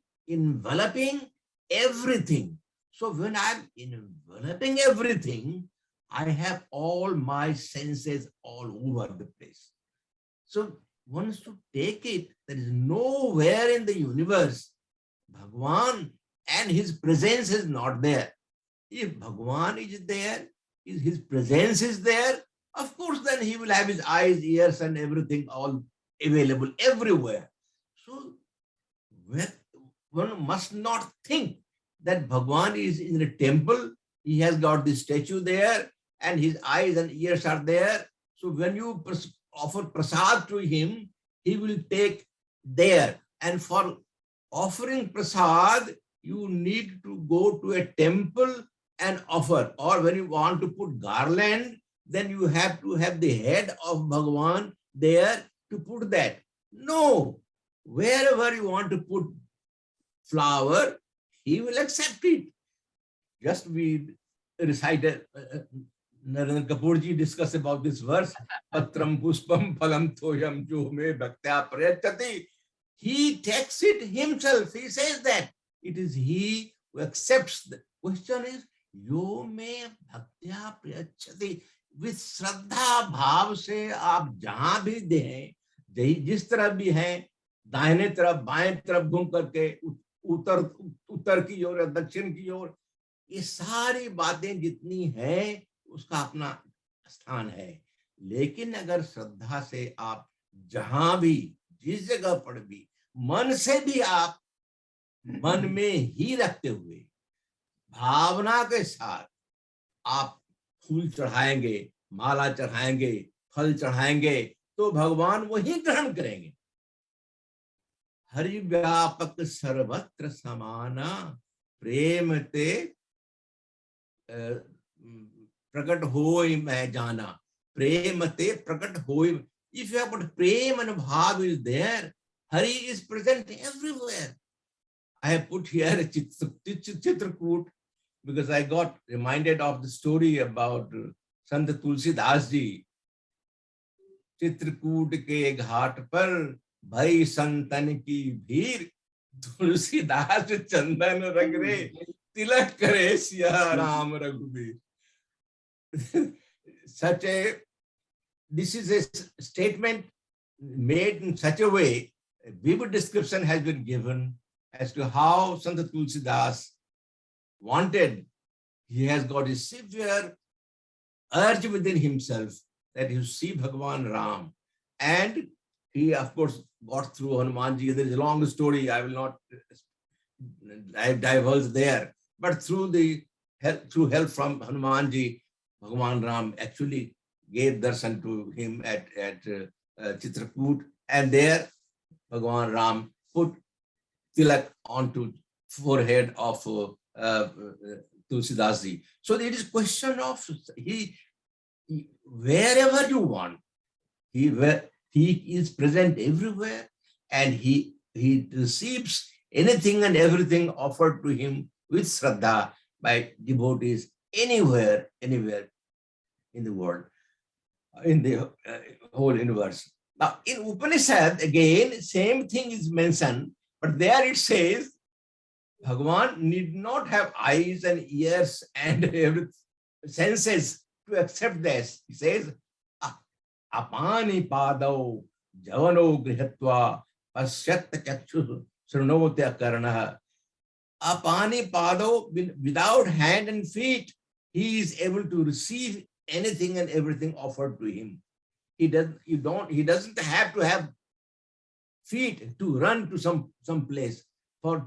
everything. So when I'm enveloping everything, I have all my senses all over the place. So one should take it. There is nowhere in the universe Bhagwan and his presence is not there. If Bhagwan is there, if his presence is there, of course, then he will have his eyes, ears, and everything all available everywhere. So one must not think that Bhagwan is in a temple, he has got the statue there, and his eyes and ears are there. So when you offer prasad to him, he will take there. And for offering prasad, you need to go to a temple and offer. Or when you want to put garland, then you have to have the head of Bhagwan there to put that. No, wherever you want to put flower, he will accept it. Just we recited, Narendra Kapoorji discussed about this verse, Patram Puspam Phalam Thoyam Jo Me Bhaktya Prayachati. He takes it himself. He says that it is he who accepts. The question is, Yo Me Bhaktya Prayachati. With Shraddha Bhav se aap jahan bhi dein, जिस तरफ भी हैं, दाहिने तरफ बाएं तरफ घूम करके उत्तर की ओर या दक्षिण की ओर, ये सारी बातें जितनी हैं उसका अपना स्थान है. लेकिन अगर श्रद्धा से आप जहां भी जिस जगह पर भी मन से भी आप मन में ही रखते हुए भावना के साथ आप फूल चढ़ाएंगे, माला चढ़ाएंगे, फल चढ़ाएंगे, तो भगवान वही ग्रहण करेंगे. हरि व्यापक सर्वत्र समाना प्रेम ते प्रकट होय मैं जाना. प्रेम ते प्रकट होय. If you have got prem and bhav is there, Hari is present everywhere. I have put here a Chitrakoot because I got reminded of the story about Sant Tulsidas ji. Chitrakoot के घाट पर भई संतन की भीड़, तुलसीदास चंदन रगरे तिलक करे Siya Ram Raghubir. Such a, this is a statement made in such a way, a vivid description has been given as to how Sant Tulsidas wanted. He has got a severe urge within himself that you see Bhagwan Ram. And he, of course, got through Hanumanji. There is a long story. I will not divulge there. But through help from Hanumanji, Bhagwan Ram actually gave darshan to him at Chitrakoot. And there, Bhagwan Ram put tilak onto forehead of Tulsidas ji. So it is question of wherever you want, he is present everywhere, and he receives anything and everything offered to him with Shraddha by devotees anywhere in the world, in the whole universe. Now in Upanishad, again, same thing is mentioned, but there it says Bhagavan need not have eyes and ears and senses to accept this. He says, apani padau javano grihatva pasyat chakshu srunotya karana. Apani padau, without hand and feet, he is able to receive anything and everything offered to him. He doesn't have to have feet to run to some place for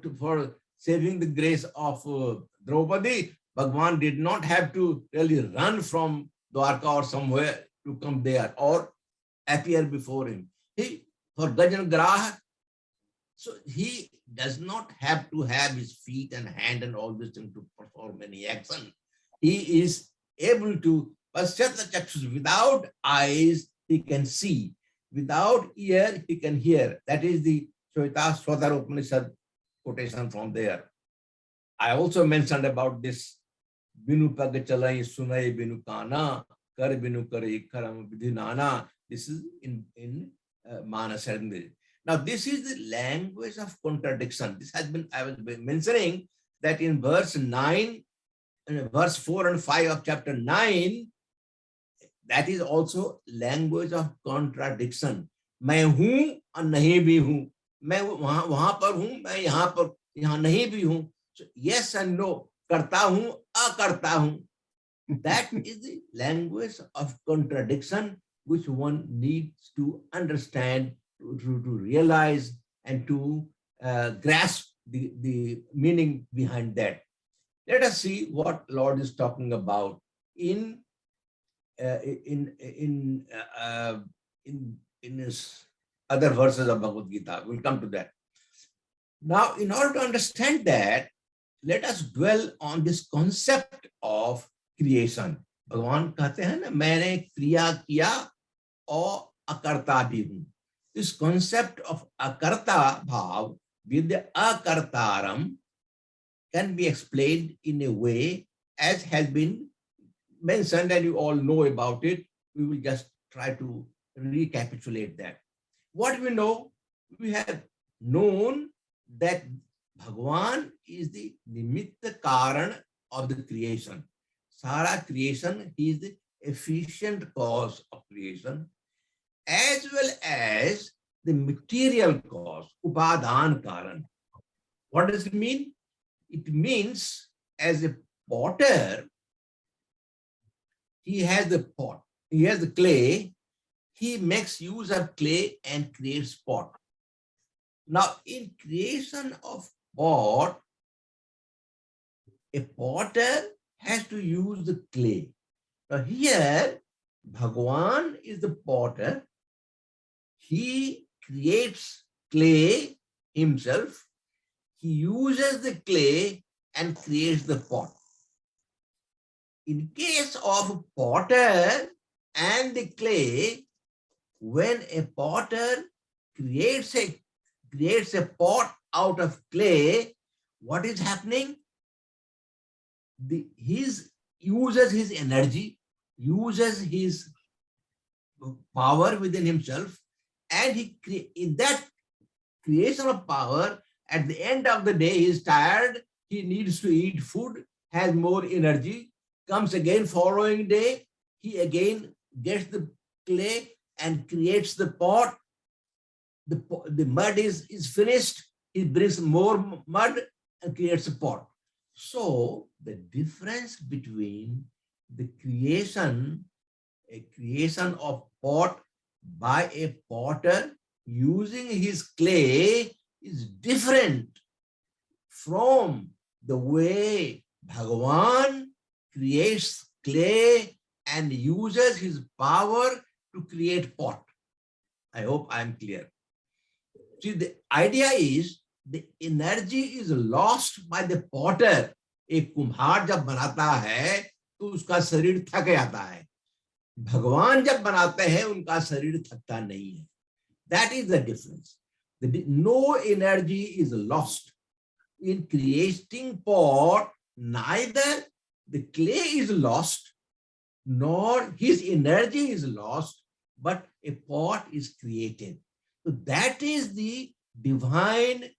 saving the grace of Draupadi. Bhagwan did not have to really run from Dwarka or somewhere to come there or appear before him. For Gajan Graha, so he does not have to have his feet and hand and all this thing to perform any action. He is able to, without eyes, he can see. Without ear, he can hear. That is the Shweta Swadhara Upanishad quotation from there. I also mentioned about this Binu pag chalai sunai binu kana, kar binu kare karam vidhinana. This is in Manasarandi. Now, this is the language of contradiction. This has been, I was mentioning that in verse 9, verse 4 and 5 of chapter 9, that is also language of contradiction. मैं हूं और नहीं भी हूं, मैं वहां पर हूं, मैं यहाँ नहीं भी हूं. So yes and no, करता हूं, अकरता हूं. That is the language of contradiction which one needs to understand, to realize, and to grasp the meaning behind that. Let us see what Lord is talking about in his other verses of Bhagavad Gita. We'll come to that. Now, in order to understand that, let us dwell on this concept of creation. भगवान कहते हैं ना, मैंने क्रिया किया और अकर्ता भी हूं. This concept of akarta bhav with the akartaram can be explained in a way as has been mentioned, and you all know about it. We will just try to recapitulate that. What we know, we have known that Bhagwan is the nimitta karan of the creation. Sara creation, he is the efficient cause of creation, as well as the material cause, upadhan karan. What does it mean? It means, as a potter, he has the pot, he has the clay, he makes use of clay and creates pot. Now, in creation of pot, a potter has to use the clay. Now here, Bhagwan is the potter. He creates clay himself. He uses the clay and creates the pot. In case of a potter and the clay, when a potter creates a pot out of clay, what is happening? He uses his energy, uses his power within himself, and in that creation of power, at the end of the day, he is tired, he needs to eat food, has more energy, comes again following day, he again gets the clay and creates the pot. The mud is finished, he brings more mud and creates a pot. So the difference between the creation of pot by a potter using his clay is different from the way Bhagavan creates clay and uses his power to create pot. I hope I am clear. See, the idea is the energy is lost by the potter. एक कुम्हार जब बनाता है तो उसका शरीर थक जाता है. भगवान जब बनाते हैं उनका शरीर थकता नहीं है. That is the difference. No energy is lost in creating pot. Neither the clay is lost nor his energy is lost, but a pot is created. So that is the divine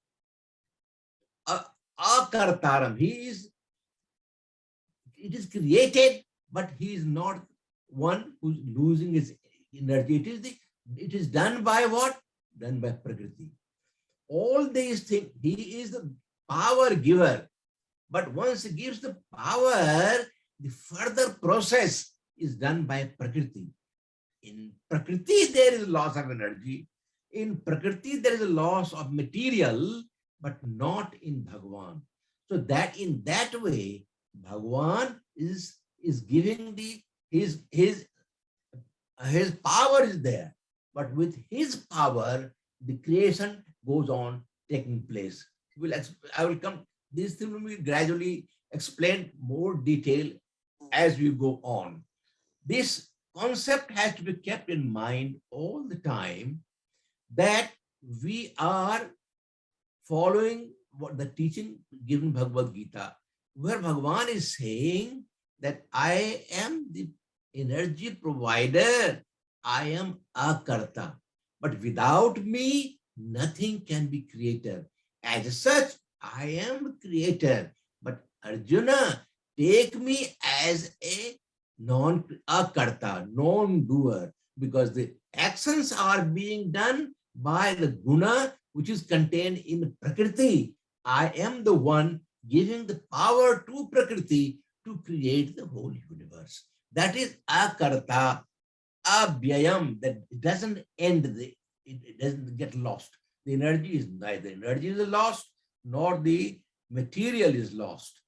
akartaram. It is created, but he is not one who's losing his energy. It is done by what? Done by Prakriti. All these things, he is the power giver. But once he gives the power, the further process is done by Prakriti. In Prakriti, there is loss of energy. In Prakriti, there is a loss of material, but not in Bhagwan. So that in that way, Bhagwan is giving his power is there, but with his power, the creation goes on taking place. I will come. These things will be gradually explained more detail as we go on. This concept has to be kept in mind all the time, that we are following what the teaching given Bhagavad Gita, where Bhagavan is saying that I am the energy provider, I am akarta, but without me, nothing can be created. As such, I am the creator, Arjuna, take me as a non-akarta, non-doer, because the actions are being done by the guna which is contained in Prakriti. I am the one giving the power to Prakriti to create the whole universe. That is akarta, abhyayam, that it doesn't end, it doesn't get lost. The energy is neither energy is lost nor the material is lost.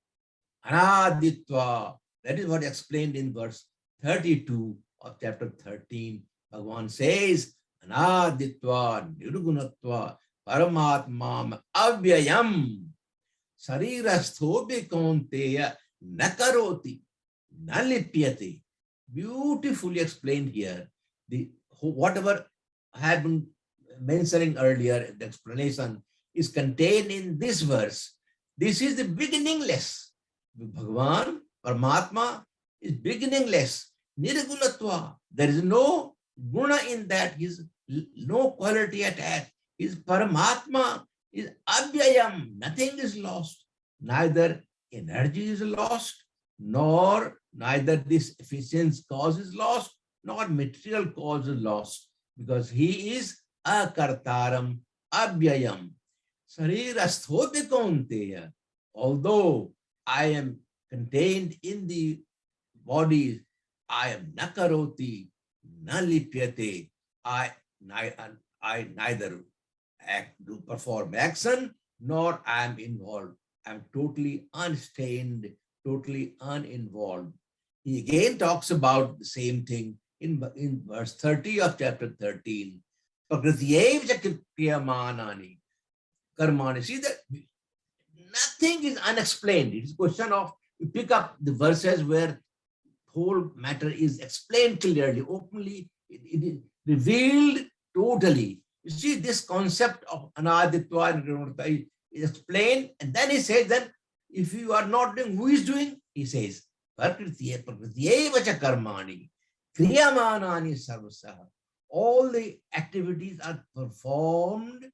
Anaditva, that is what explained in verse 32 of chapter 13. Bhagavan says, Anaditva, Nirgunatva, Paramatmam, Avyayam, Sarirasthobi Kaunteya, Nakaroti, Nalipyati. Beautifully explained here. Whatever I had been mentioning earlier, the explanation is contained in this verse. This is the beginningless. Bhagavan, Paramatma is beginningless. Nirgunatva. There is no guna in that. He is no quality attached. His Paramatma is abhyayam. Nothing is lost. Neither energy is lost, nor neither this efficiency cause is lost, nor material cause is lost. Because he is akartaram abhyayam. Sarirasthote kaunteya. Although I am contained in the body, I am nakaroti, nalipyate. I neither do perform action, nor I am involved. I am totally unstained, totally uninvolved. He again talks about the same thing in verse 30 of chapter 13. Karmani. See that nothing is unexplained. It is a question of, you pick up the verses where whole matter is explained clearly, openly, it is revealed totally. You see, this concept of anaditva and nirgunatva is explained, and then he says that if you are not doing, who is doing? He says, prakritiyevacha karmani, kriyamanani sarvasaha. All the activities are performed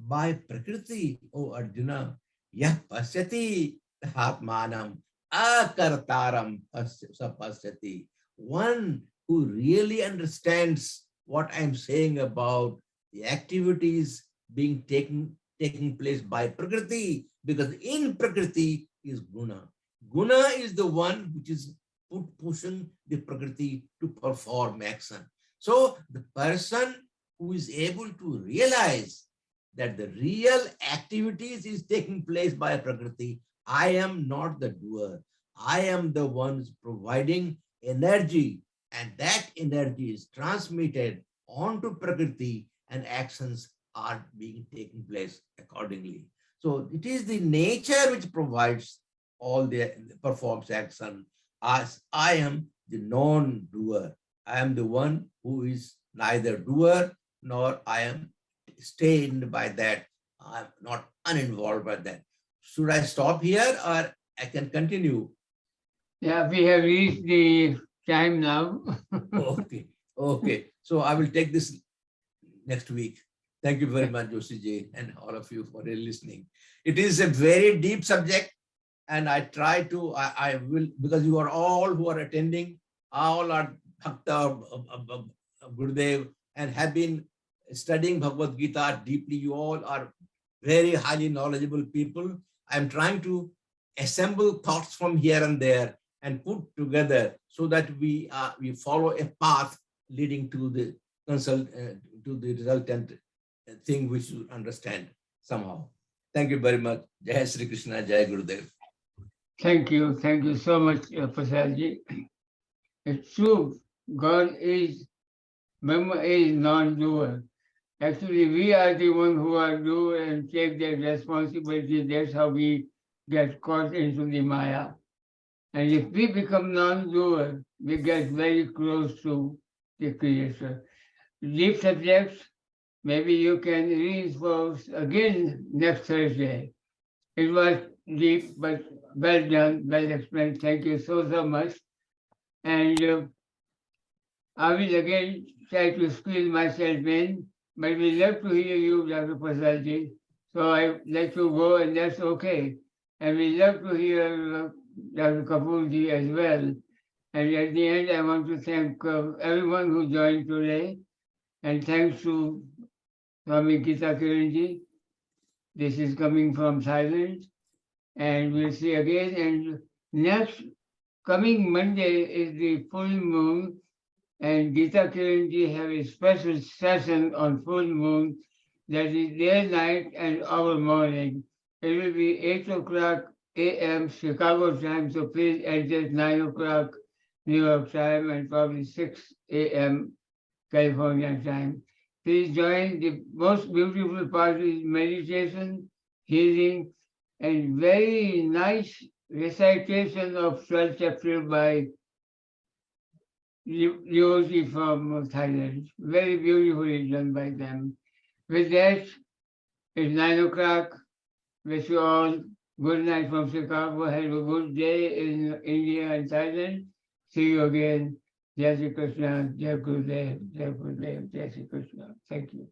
by Prakriti, O Arjuna. Yah pasyati atmanam akartaram pasyati. One who really understands what I'm saying about the activities being taking place by Prakriti, because in Prakriti is Guna. Guna is the one which is pushing the Prakriti to perform action. So the person who is able to realize that the real activities is taking place by Prakriti, I am not the doer. I am the one providing energy, and that energy is transmitted onto Prakriti, and actions are being taken place accordingly. So it is the nature which provides all the performs action, as I am the non-doer. I am the one who is neither doer nor I am stained by that. I am not uninvolved by that. Should I stop here or I can continue? Yeah, we have reached the time now. Okay. So I will take this next week. Thank you very much, Joshi ji, and all of you for listening. It is a very deep subject, and I try to, I will, because you are all who are attending, all are Bhakta Gurudev and have been studying Bhagavad Gita deeply. You all are very highly knowledgeable people. I'm trying to assemble thoughts from here and there and put together so that we follow a path leading to the resultant thing which you understand somehow. Thank you very much. Jai Sri Krishna, Jai Gurudev. Thank you so much, Prasadji. It's true, God is, Brahma is non-doer. Actually, we are the one who are doer and take that responsibility. That's how we get caught into the Maya. And if we become non-doer, we get very close to the Creator. Deep subjects, maybe you can reinforce again next Thursday. It was deep, but well done, well explained. Thank you so much. And I will again try to squeeze myself in, but we love to hear you, Dr. Prasadji. So I let you go, and that's okay. And we love to hear Dr. Kapurji as well. And at the end, I want to thank everyone who joined today. And thanks to Swami Geeta Kiranji. This is coming from Thailand. And we'll see again. And next coming Monday is the full moon. And Geeta Kiranji have a special session on full moon that is their night and our morning. It will be 8 o'clock a.m. Chicago time, so please adjust 9 o'clock New York time and probably 6 a.m. California time. Please join. The most beautiful part is meditation, healing, and very nice recitation of 12th chapter by Yogi from Thailand. Very beautifully done by them. With that, it's 9 o'clock. Wish you all good night from Chicago. Have a good day in India and Thailand. See you again. Jai Shri Krishna, Jai Gurudev, Jai Gurudev, Jai Shri Krishna. Thank you.